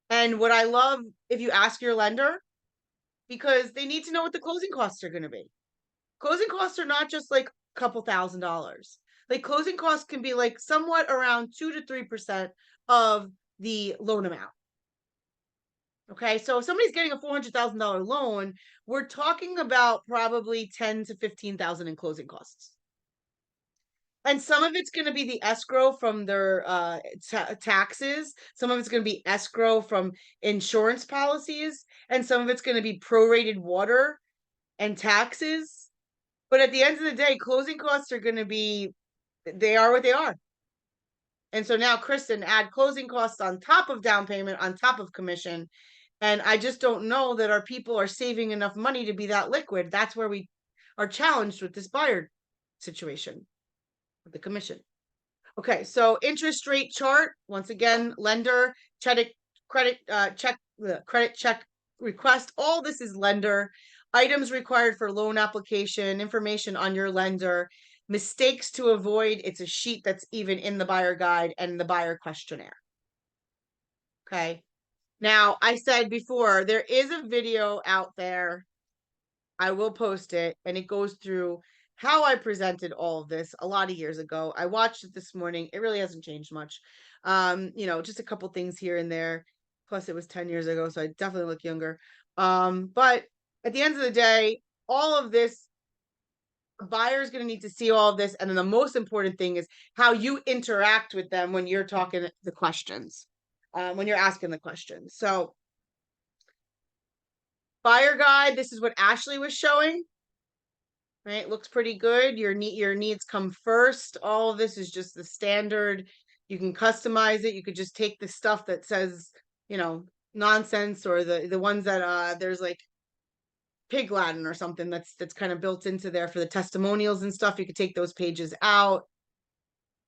And what I love, if you ask your lender, because they need to know what the closing costs are going to be. Closing costs are not just like a couple $1,000s. Like closing costs can be like somewhat around 2 to 3% of the loan amount. Okay, so if somebody's getting a $400,000 loan, we're talking about probably 10 to 15,000 in closing costs. And some of it's going to be the escrow from their taxes. Some of it's going to be escrow from insurance policies. And some of it's going to be prorated water and taxes. But at the end of the day, closing costs are going to be, they are what they are. And so now, Kristen, add closing costs on top of down payment, on top of commission. And I just don't know that our people are saving enough money to be that liquid. That's where we are challenged with this buyer situation, with the commission. Okay, so interest rate chart, once again, lender, credit check request, all this is lender, items required for loan application, information on your lender, mistakes to avoid, it's a sheet that's even in the buyer guide and the buyer questionnaire. Okay, now I said before, there is a video out there, I will post it, and it goes through how I presented all of this a lot of years ago. I watched it this morning. It really hasn't changed much. You know, just a couple things here and there. Plus it was 10 years ago, so I definitely look younger. But at the end of the day, all of this, a buyer is going to need to see all of this. And then the most important thing is how you interact with them when you're talking the questions, when you're asking the questions. So buyer guide, this is what Ashley was showing. Right, looks pretty good. Your needs come first. All of this is just the standard. You can customize it. You could just take the stuff that says, you know, nonsense, or the ones that there's like Pig Latin or something that's kind of built into there for the testimonials and stuff. You could take those pages out.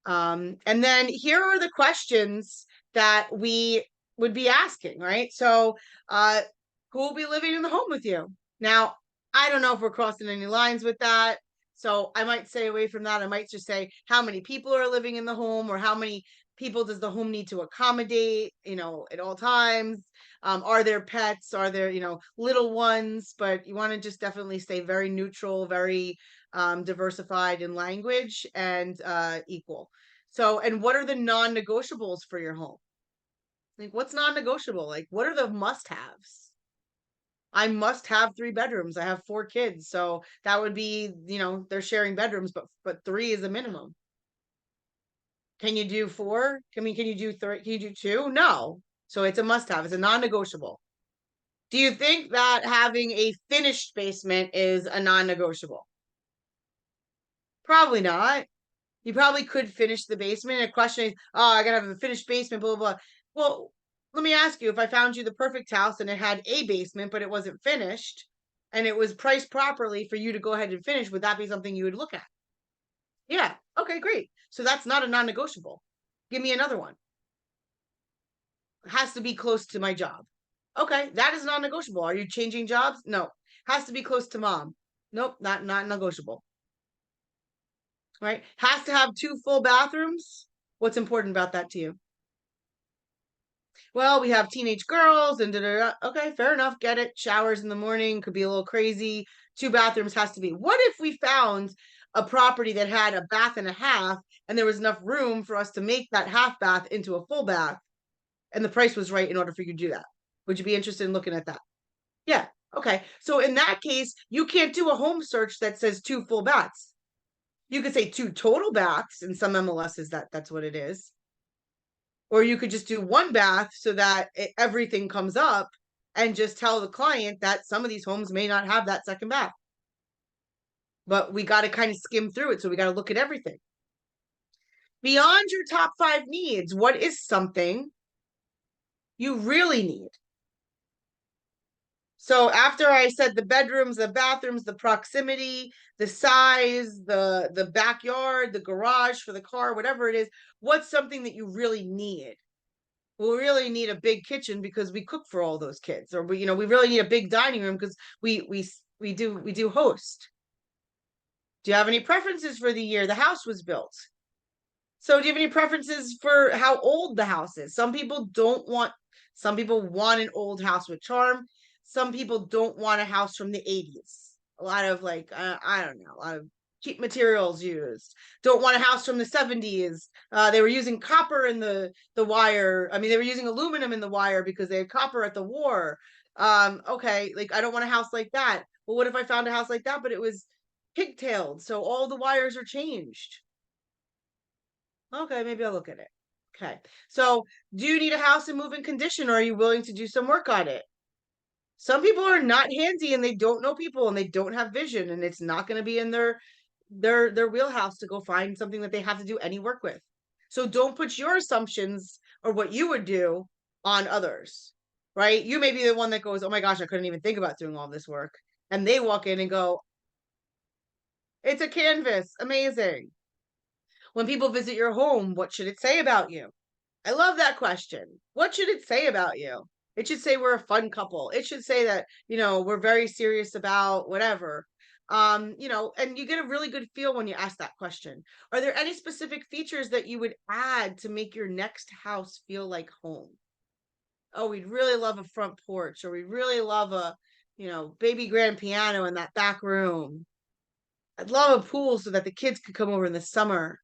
And then here are the questions that we would be asking, right? So who will be living in the home with you? Now, I don't know if we're crossing any lines with that. So I might stay away from that. I might just say how many people are living in the home, or how many people does the home need to accommodate, you know, at all times. Are there pets? Are there, you know, little ones? But you want to just definitely stay very neutral, very diversified in language, and equal. So, and what are the non-negotiables for your home? Like, what's non-negotiable? Like, what are the must-haves? I must have 3 bedrooms. I have 4 kids, so that would be, you know, they're sharing bedrooms, but 3 is a minimum. Can you do 4? I mean, can you do 3? Can you do 2? No. So it's a must-have. It's a non-negotiable. Do you think that having a finished basement is a non-negotiable? Probably not. You probably could finish the basement. And a question is, oh, I gotta have a finished basement, blah, blah, blah. Well, let me ask you, if I found you the perfect house and it had a basement, but it wasn't finished, and it was priced properly for you to go ahead and finish, would that be something you would look at? Yeah. Okay, great. So that's not a non-negotiable. Give me another one. It has to be close to my job. Okay, that is non-negotiable. Are you changing jobs? No. Has to be close to mom. Nope, not negotiable. Right? Has to have 2 full bathrooms. What's important about that to you? Well, we have teenage girls and da, da, da. Okay, fair enough. Get it. Showers in the morning could be a little crazy. 2 bathrooms has to be. What if we found a property that had a bath and a half, and there was enough room for us to make that half bath into a full bath, and the price was right in order for you to do that? Would you be interested in looking at that? Yeah. Okay. So in that case, you can't do a home search that says 2 full baths. You could say 2 total baths. In some MLSs, that's what it is. Or you could just do 1 bath so that everything comes up, and just tell the client that some of these homes may not have that second bath. But we got to kind of skim through it. So we got to look at everything. Beyond your top 5 needs, what is something you really need? So after I said the bedrooms, the bathrooms, the proximity, the size, the backyard, the garage for the car, whatever it is, what's something that you really need? Well, we really need a big kitchen because we cook for all those kids, or we, you know, we really need a big dining room because we do host. Do you have any preferences for the year the house was built? So do you have any preferences for how old the house is? Some people want an old house with charm. Some people don't want a house from the 80s. A lot of like, I don't know, a lot of cheap materials used. Don't want a house from the 70s. They were using copper in the wire. I mean, they were using aluminum in the wire because they had copper at the war. Okay, like I don't want a house like that. Well, what if I found a house like that, but it was pigtailed, so all the wires are changed? Okay, maybe I'll look at it. Okay. So do you need a house in moving condition, or are you willing to do some work on it? Some people are not handsy and they don't know people and they don't have vision, and it's not going to be in their wheelhouse to go find something that they have to do any work with. So don't put your assumptions or what you would do on others, right? You may be the one that goes, "Oh my gosh, I couldn't even think about doing all this work." And they walk in and go, "It's a canvas. Amazing." When people visit your home, what should it say about you? I love that question. What should it say about you? It should say we're a fun couple. It should say that, we're very serious about whatever. And you get a really good feel when you ask that question. Are there any specific features that you would add to make your next house feel like home? Oh, we'd really love a front porch, or we'd really love a, baby grand piano in that back room. I'd love a pool so that the kids could come over in the summer.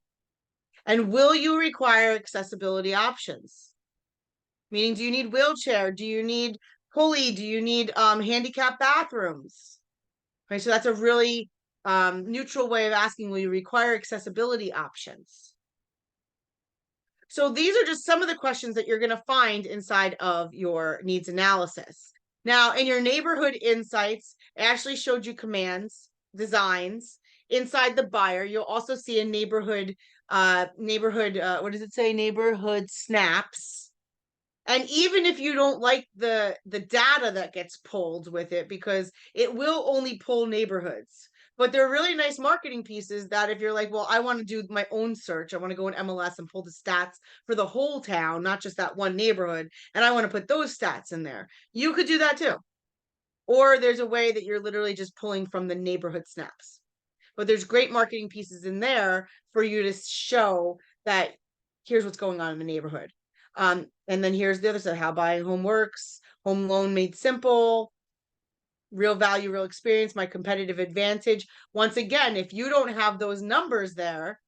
And will you require accessibility options? Meaning, do you need wheelchair? Do you need pulley? Do you need handicap bathrooms? Right. So that's a really neutral way of asking, will you require accessibility options? So these are just some of the questions that you're going to find inside of your needs analysis. Now, in your neighborhood insights, I actually showed you commands, designs. Inside the buyer, you'll also see a neighborhood, what does it say? Neighborhood snaps. And even if you don't like the data that gets pulled with it, because it will only pull neighborhoods, but they're really nice marketing pieces that if you're like, well, I want to do my own search, I want to go in MLS and pull the stats for the whole town, not just that one neighborhood, and I want to put those stats in there, you could do that too. Or there's a way that you're literally just pulling from the neighborhood snaps. But there's great marketing pieces in there for you to show that here's what's going on in the neighborhood. And then here's the other side, how buying home works, home loan made simple, real value, real experience, my competitive advantage. Once again, if you don't have those numbers there,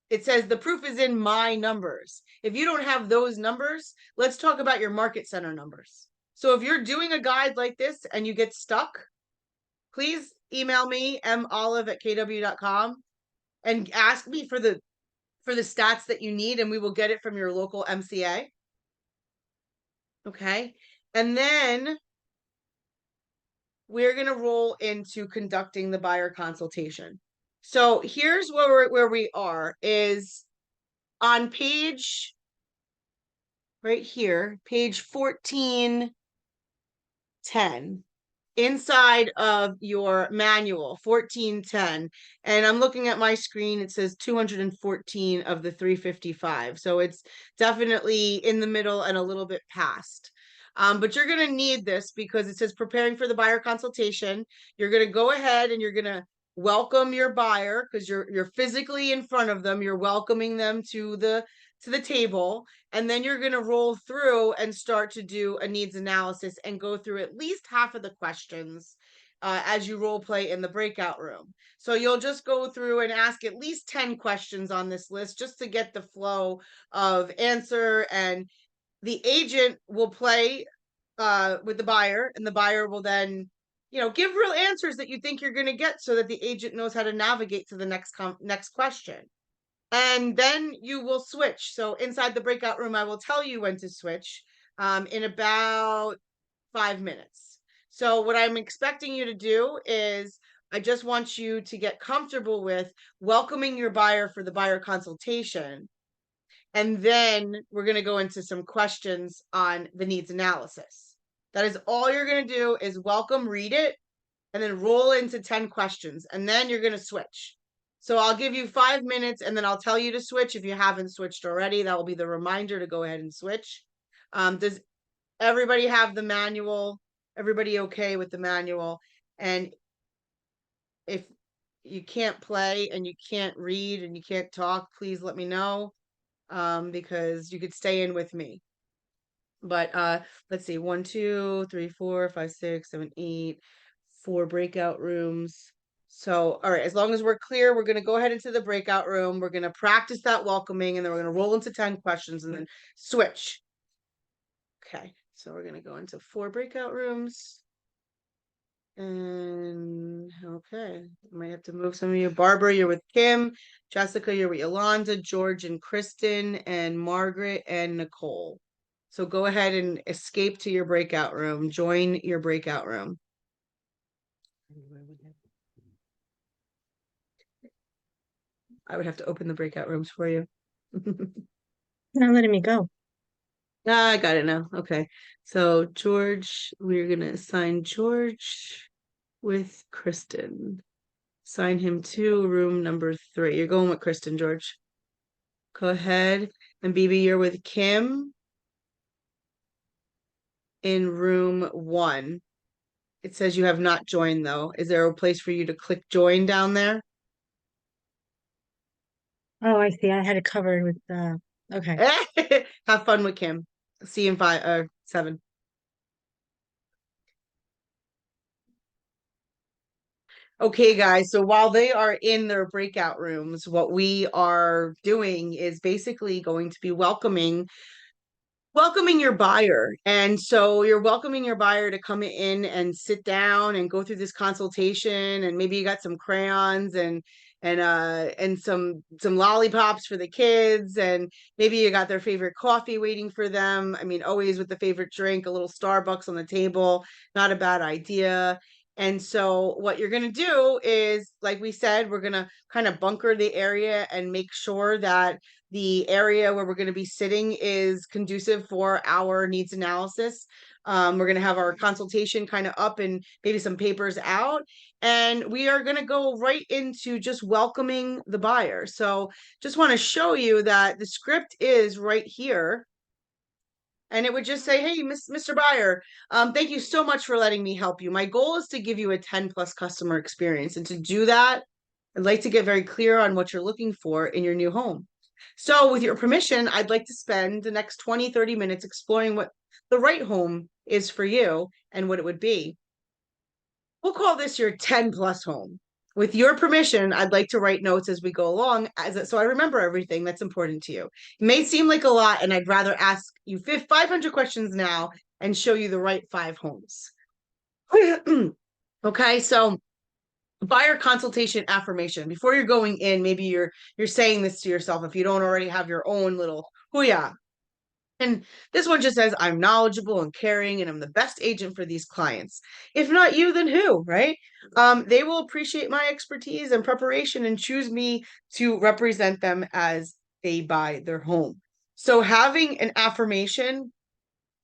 it says the proof is in my numbers. If you don't have those numbers, let's talk about your market center numbers. So if you're doing a guide like this and you get stuck, please email me, mollive@kw.com, and ask me for the stats that you need, and we will get it from your local MCA. Okay. And then we're going to roll into conducting the buyer consultation. So here's where we are is on page right here, page 1410, inside of your manual, 1410. And I'm looking at my screen, it says 214 of the 355. So it's definitely in the middle and a little bit past. But you're going to need this because it says preparing for the buyer consultation. You're going to go ahead and you're going to welcome your buyer because you're physically in front of them. You're welcoming them to the table, and then you're going to roll through and start to do a needs analysis and go through at least half of the questions as you role play in the breakout room. So you'll just go through and ask at least 10 questions on this list just to get the flow of answer, and the agent will play with the buyer, and the buyer will then give real answers that you think you're going to get so that the agent knows how to navigate to the next question. And then you will switch. So inside the breakout room, I will tell you when to switch in about 5 minutes. So what I'm expecting you to do is I just want you to get comfortable with welcoming your buyer for the buyer consultation. And then we're going to go into some questions on the needs analysis. That is all you're going to do is welcome, read it, and then roll into 10 questions. And then you're going to switch. So I'll give you 5 minutes and then I'll tell you to switch. If you haven't switched already, that will be the reminder to go ahead and switch. Does everybody have the manual? Everybody okay with the manual? And if you can't play and you can't read and you can't talk, please let me know because you could stay in with me. But let's see, 1, 2, 3, 4, 5, 6, 7, 8, 4 breakout rooms. So, all right, as long as we're clear, we're going to go ahead into the breakout room. We're going to practice that welcoming, and then we're going to roll into 10 questions and then switch. Okay, so we're going to go into 4 breakout rooms. And okay, I might have to move some of you. Barbara, you're with Kim. Jessica, you're with Yolanda, George and Kristen, and Margaret and Nicole. So go ahead and escape to your breakout room. Join your breakout room. I would have to open the breakout rooms for you. Not letting me go. I got it now. Okay. So George, we're gonna assign George with Kristen. Assign him to room number 3. You're going with Kristen, George. Go ahead. And BB, you're with Kim in room 1. It says you have not joined though. Is there a place for you to click join down there? Oh, I see. I had it covered with okay. Have fun with Kim. See you in 7. Okay, guys. So while they are in their breakout rooms, what we are doing is basically going to be welcoming your buyer. And so you're welcoming your buyer to come in and sit down and go through this consultation, and maybe you got some crayons and some lollipops for the kids, and maybe you got their favorite coffee waiting for them. I mean, always with the favorite drink, a little Starbucks on the table, not a bad idea. And so what you're going to do is, like we said, we're going to kind of bunker the area and make sure that the area where we're going to be sitting is conducive for our needs analysis. We're going to have our consultation kind of up and maybe some papers out. And we are going to go right into just welcoming the buyer. So just want to show you that the script is right here. And it would just say, hey, Mr. Buyer, thank you so much for letting me help you. My goal is to give you a 10 plus customer experience. And to do that, I'd like to get very clear on what you're looking for in your new home. So with your permission, I'd like to spend the next 20, 30 minutes exploring what the right home is for you and what it would be. We'll call this your 10 plus home. With your permission, I'd like to write notes as we go along, so I remember everything that's important to you. It may seem like a lot, and I'd rather ask you 500 questions now and show you the right 5 homes. Okay, so buyer consultation affirmation. Before you're going in, maybe you're saying this to yourself if you don't already have your own little hoo-yah. And this one just says, I'm knowledgeable and caring, and I'm the best agent for these clients. If not you, then who, right? They will appreciate my expertise and preparation and choose me to represent them as they buy their home. So having an affirmation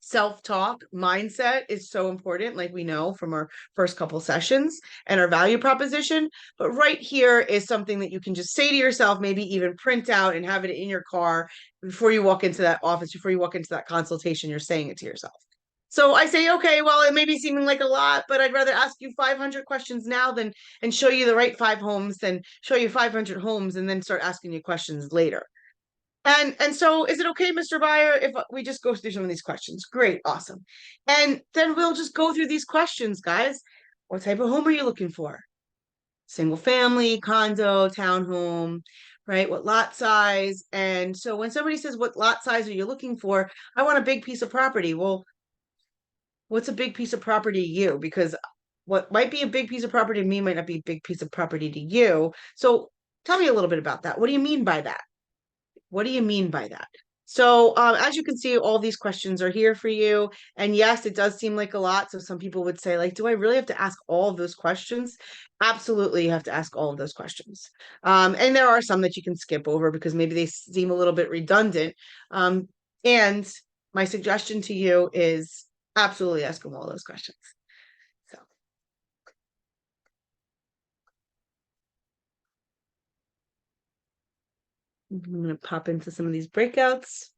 self-talk mindset is so important, like we know from our first couple sessions and our value proposition. But right here is something that you can just say to yourself, maybe even print out and have it in your car before you walk into that office, before you walk into that consultation, you're saying it to yourself. So I say, okay, well, it may be seeming like a lot, but I'd rather ask you 500 questions now than and show you the right 5 homes than show you 500 homes and then start asking you questions later. And so is it okay, Mr. Buyer, if we just go through some of these questions? Great, awesome. And then we'll just go through these questions, guys. What type of home are you looking for? Single family, condo, townhome, right? What lot size? And so when somebody says, what lot size are you looking for? I want a big piece of property. Well, what's a big piece of property to you? Because what might be a big piece of property to me might not be a big piece of property to you. So tell me a little bit about that. What do you mean by that? What do you mean by that? So as you can see, all these questions are here for you. And yes, it does seem like a lot. So some people would say, like, do I really have to ask all of those questions? Absolutely, you have to ask all of those questions. And there are some that you can skip over because maybe they seem a little bit redundant. And my suggestion to you is absolutely ask them all those questions. So. I'm going to pop into some of these breakouts.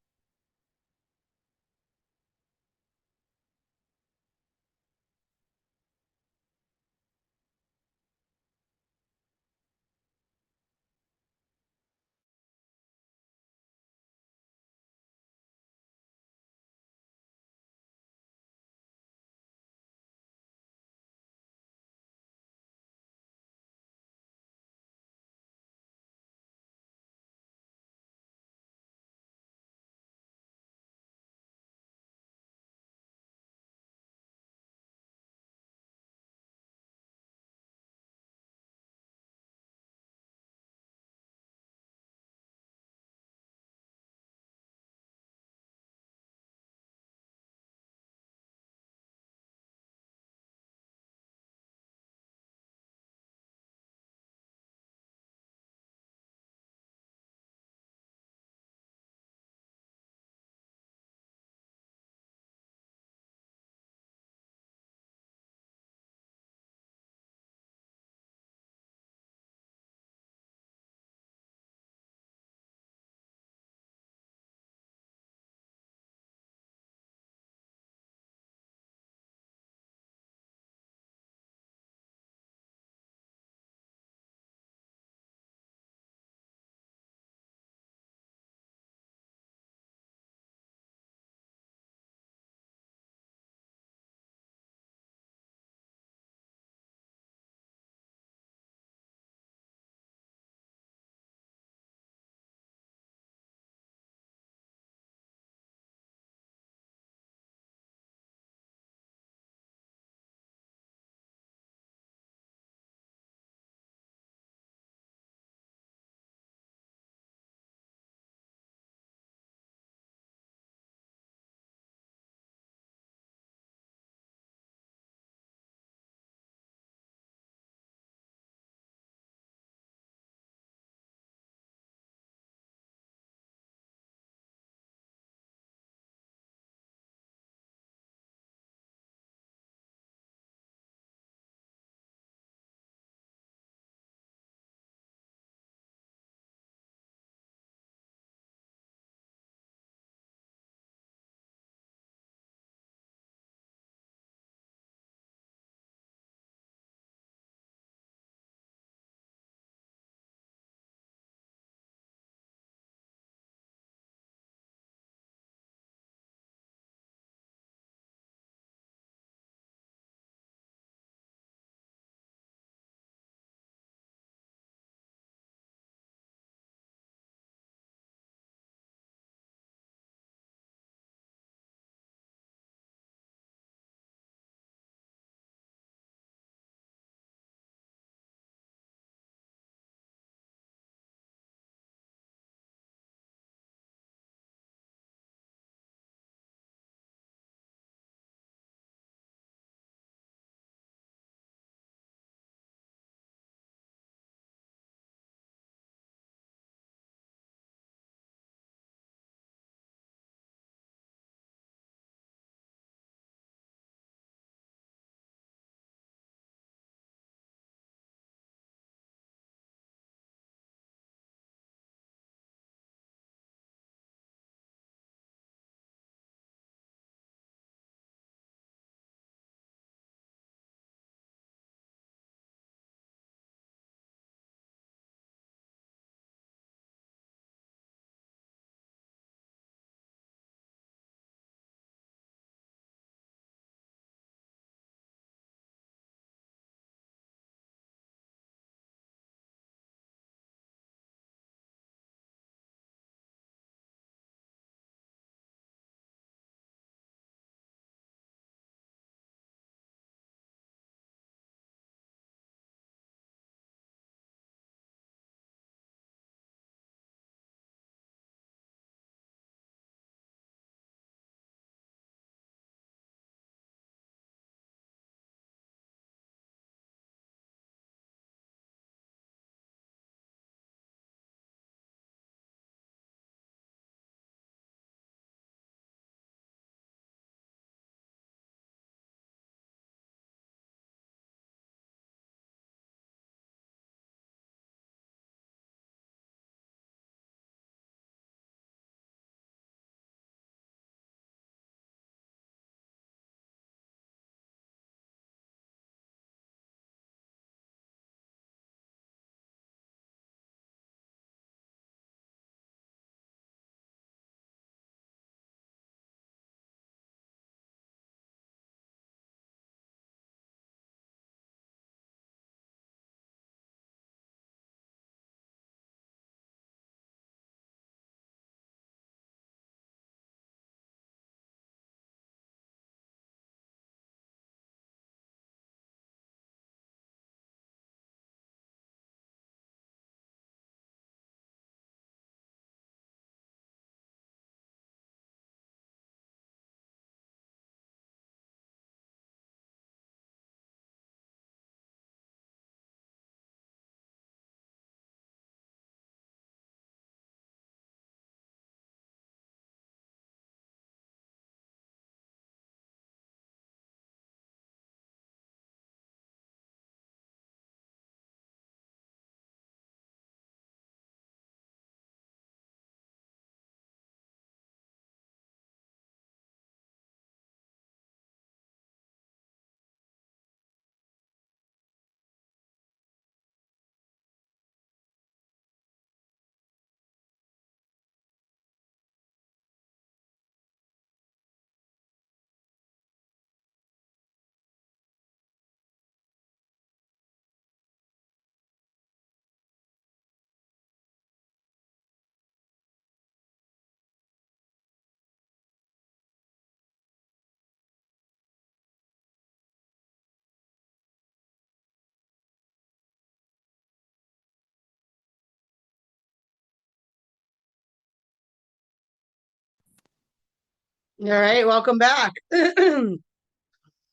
All right, welcome back. I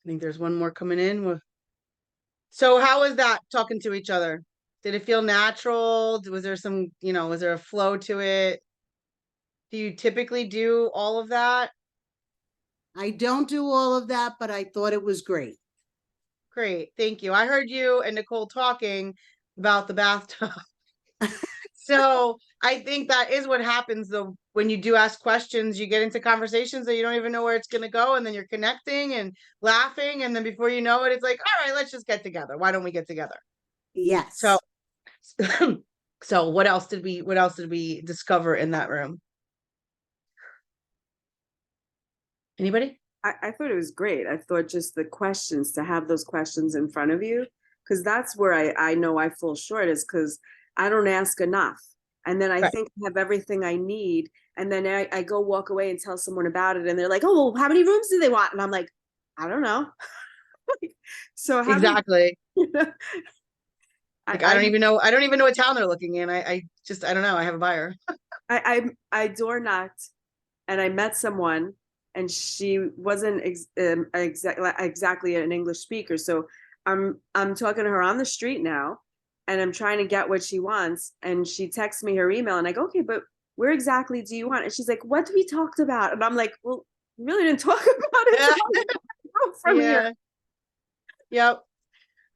think there's one more coming in. So how was that talking to each other? Did it feel natural? Was there some, was there a flow to it? Do you typically do all of that? I don't do all of that, but I thought it was great. Great, thank you. I heard you and Nicole talking about the bathtub. So I think that is what happens though, when you do ask questions, you get into conversations that you don't even know where it's going to go. And then you're connecting and laughing. And then before you know it, it's like, all right, let's just get together. Why don't we get together? Yes. So, so what else did we discover in that room? Anybody? I thought it was great. I thought just the questions, to have those questions in front of you, because that's where I know I fall short, is because I don't ask enough. And then I Right. think I have everything I need. And then I go walk away and tell someone about it. And they're like, oh, well, how many rooms do they want? And I'm like, I don't know. So having, Exactly. you know, Like I don't even know what town they're looking in. I don't know. I have a buyer. I door knocked and I met someone, and she wasn't exactly an English speaker. So I'm talking to her on the street now, and I'm trying to get what she wants. And she texts me her email, and I go, okay, but where exactly do you want? And she's like, what we talked about? And I'm like, well, we really didn't talk about it. From here. Yep.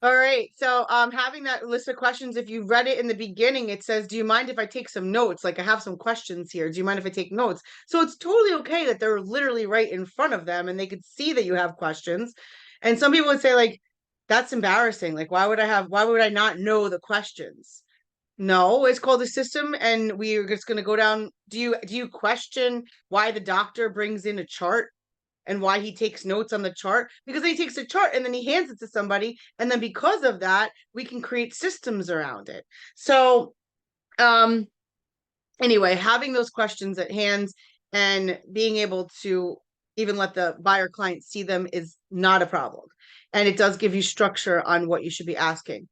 All right. So having that list of questions, if you read it in the beginning, it says, do you mind if I take some notes? Like I have some questions here. Do you mind if I take notes? So it's totally okay that they're literally right in front of them and they could see that you have questions. And some people would say, like, that's embarrassing. Like, why would I not know the questions? No, it's called a system, and we are just gonna go down. Do you question why the doctor brings in a chart? And why he takes notes on the chart? Because he takes a chart and then he hands it to somebody, and then because of that we can create systems around it. So anyway, having those questions at hand and being able to even let the buyer client see them is not a problem, and it does give you structure on what you should be asking.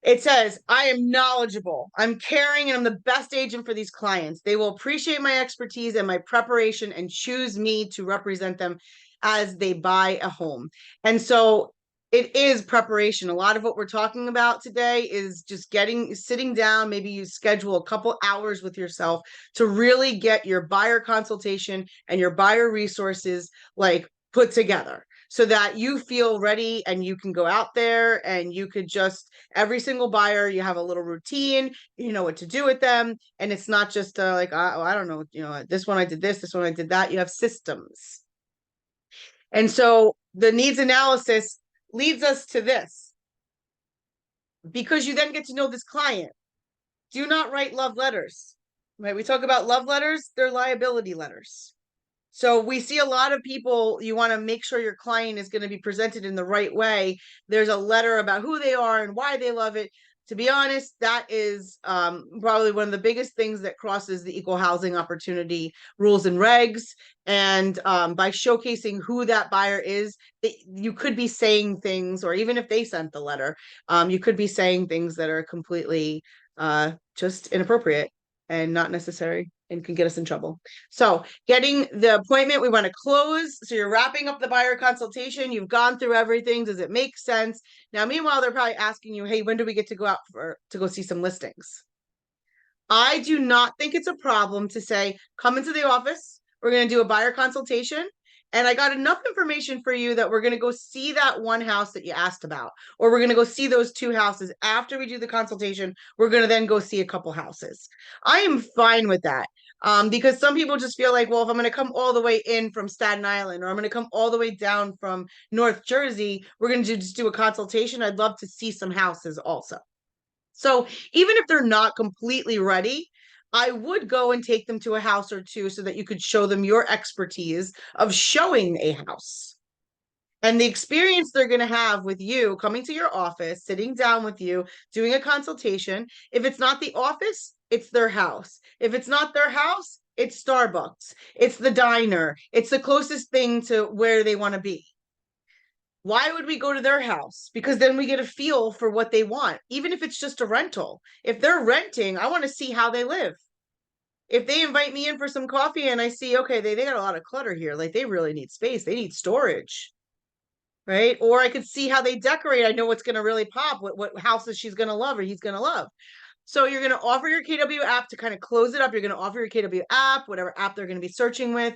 It says, I am knowledgeable, I'm caring, and I'm the best agent for these clients. They will appreciate my expertise and my preparation and choose me to represent them as they buy a home. And so it is preparation. A lot of what we're talking about today is just sitting down. Maybe you schedule a couple hours with yourself to really get your buyer consultation and your buyer resources like put together, so that you feel ready and you can go out there and you could just, every single buyer, you have a little routine, you know what to do with them. And it's not just like, I don't know, this one I did this one I did that. You have systems. And so the needs analysis leads us to this, because you then get to know this client. Do not write love letters, right? We talk about love letters, they're liability letters. So we see a lot of people, you want to make sure your client is going to be presented in the right way. There's a letter about who they are and why they love it. To be honest, that is probably one of the biggest things that crosses the equal housing opportunity rules and regs. And by showcasing who that buyer is, you could be saying things, or even if they sent the letter, you could be saying things that are completely just inappropriate and not necessary and can get us in trouble. So getting the appointment, we want to close. So you're wrapping up the buyer consultation. You've gone through everything. Does it make sense? Now, meanwhile, they're probably asking you, hey, when do we get to go out to go see some listings? I do not think it's a problem to say, come into the office. We're going to do a buyer consultation. And I got enough information for you that we're going to go see that one house that you asked about, or we're going to go see those two houses. After we do the consultation, we're going to then go see a couple houses. I am fine with that. Because some people just feel like, well, if I'm going to come all the way in from Staten Island, or I'm going to come all the way down from North Jersey, we're going to just do a consultation. I'd love to see some houses also. So even if they're not completely ready, I would go and take them to a house or two so that you could show them your expertise of showing a house. And the experience they're going to have with you coming to your office, sitting down with you, doing a consultation. If it's not the office, it's their house. If it's not their house, it's Starbucks. It's the diner. It's the closest thing to where they want to be. Why would we go to their house? Because then we get a feel for what they want, even if it's just a rental. If they're renting, I want to see how they live. if they invite me in for some coffee and I see, okay, they got a lot of clutter here, like they really need space, they need storage. Right? Or I could see how they decorate. I know what's gonna really pop, what houses she's gonna love or he's gonna love. So you're gonna offer your KW app to kind of close it up. You're gonna offer your KW app, whatever app they're gonna be searching with.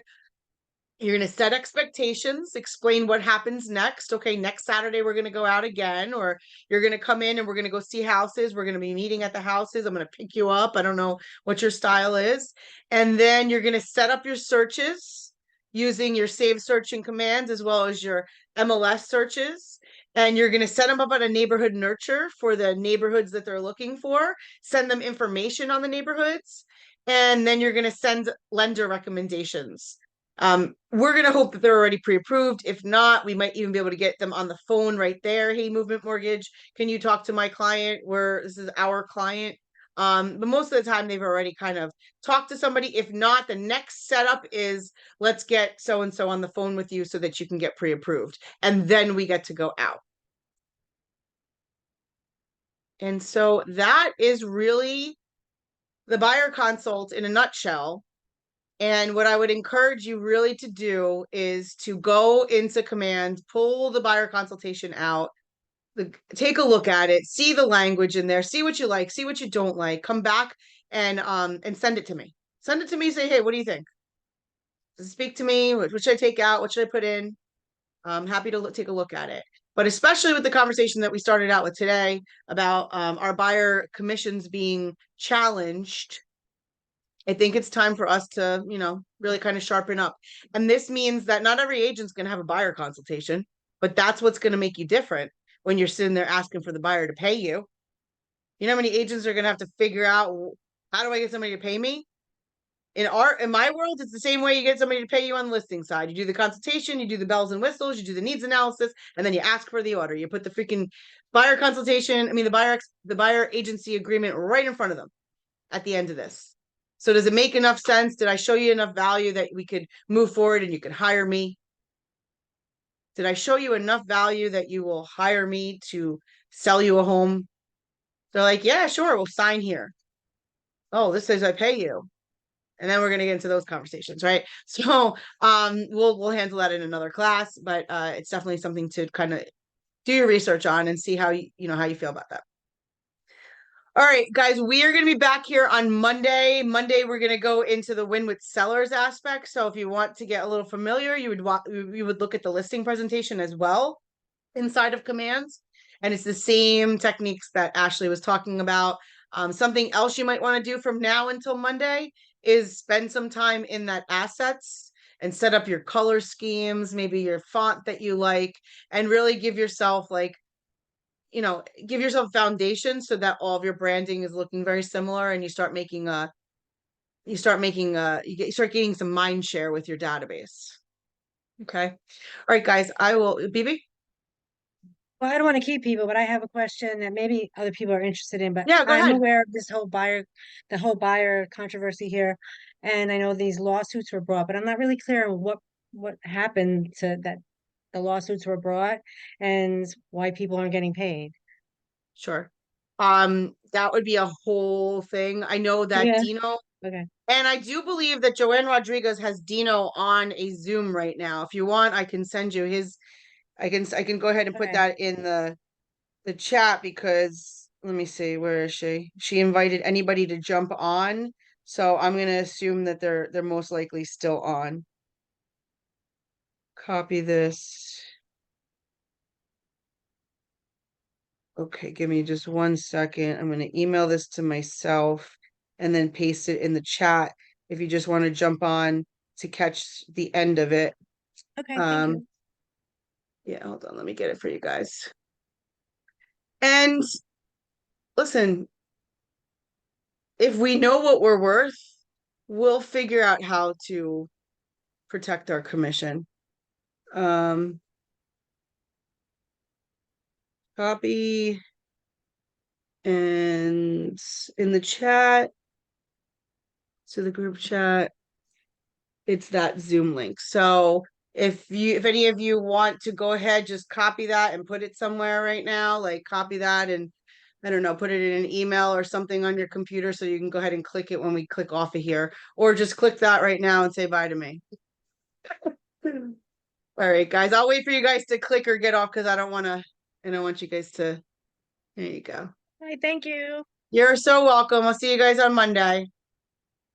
You're going to set expectations, explain what happens next. Okay, next Saturday, we're going to go out again, or you're going to come in and we're going to go see houses. We're going to be meeting at the houses. I'm going to pick you up. I don't know what your style is. And then you're going to set up your searches using your save searching commands as well as your MLS searches. And you're going to set them up on a neighborhood nurture for the neighborhoods that they're looking for, send them information on the neighborhoods, and then you're going to send lender recommendations. We're going to hope that they're already pre-approved. If not, we might even be able to get them on the phone right there. Hey, Movement Mortgage, can you talk to my client? This is our client. But most of the time they've already kind of talked to somebody. If not, the next setup is let's get so-and-so on the phone with you so that you can get pre-approved. And then we get to go out. And so that is really the buyer consult in a nutshell. And what I would encourage you really to do is to go into command, pull the buyer consultation out, take a look at it, see the language in there, see what you like, see what you don't like, come back and send it to me. Send it to me, say, hey, what do you think? Does it speak to me? What should I take out? What should I put in? I'm happy to take a look at it. But especially with the conversation that we started out with today about our buyer commissions being challenged, I think it's time for us to, really kind of sharpen up. And this means that not every agent's going to have a buyer consultation, but that's what's going to make you different when you're sitting there asking for the buyer to pay you. You know how many agents are going to have to figure out, how do I get somebody to pay me? In my world, it's the same way you get somebody to pay you on the listing side. You do the consultation, you do the bells and whistles, you do the needs analysis, and then you ask for the order. You put the freaking buyer consultation, the buyer agency agreement right in front of them at the end of this. So does it make enough sense? Did I show you enough value that we could move forward and you can hire me? Did I show you enough value that you will hire me to sell you a home? They're like, yeah, sure, we'll sign here. Oh, this says I pay you. And then we're going to get into those conversations, right? So we'll handle that in another class, but it's definitely something to kind of do your research on and see how how you feel about that. All right, guys, we are going to be back here on Monday. Monday, we're going to go into the win with sellers aspect. So if you want to get a little familiar, you would look at the listing presentation as well inside of commands. And it's the same techniques that Ashley was talking about. Something else you might want to do from now until Monday is spend some time in that assets and set up your color schemes, maybe your font that you like, and really give yourself give yourself foundation so that all of your branding is looking very similar and you start gaining some mind share with your database. Okay. All right, guys, I will, BB. Well, I don't want to keep people, but I have a question that maybe other people are interested in, but Yeah, go I'm ahead. aware of the whole buyer controversy here. And I know these lawsuits were brought, but I'm not really clear on what happened to that the lawsuits were brought and why people aren't getting paid. Sure. That would be a whole thing. I know that Yeah. Dino, Okay. and I do believe that Joanne Rodriguez has Dino on a Zoom right now. If you want, I can send you his, I can go ahead and put Okay. that in the chat because let me see, where is she? She invited anybody to jump on. So I'm gonna assume that they're most likely still on. Copy this. Okay, give me just 1 second. I'm gonna email this to myself and then paste it in the chat if you just want to jump on to catch the end of it. Okay. Thank you. Yeah, hold on, let me get it for you guys. And listen, if we know what we're worth, we'll figure out how to protect our commission. Copy and in the chat, to the group chat, it's that Zoom link. So if any of you want to go ahead, just copy that and put it somewhere right now, like copy that and I don't know, put it in an email or something on your computer so you can go ahead and click it when we click off of here, or just click that right now and say bye to me. All right, guys, I'll wait for you guys to click or get off because I don't want you guys to, there you go. All right, thank you. You're so welcome. I'll see you guys on Monday.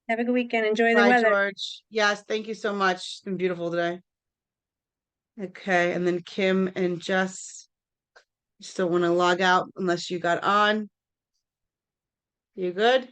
Have a good weekend. Enjoy the Bye, weather. George. Yes, thank you so much. It's been beautiful today. Okay, and then Kim and Jess, you still want to log out unless you got on. You good?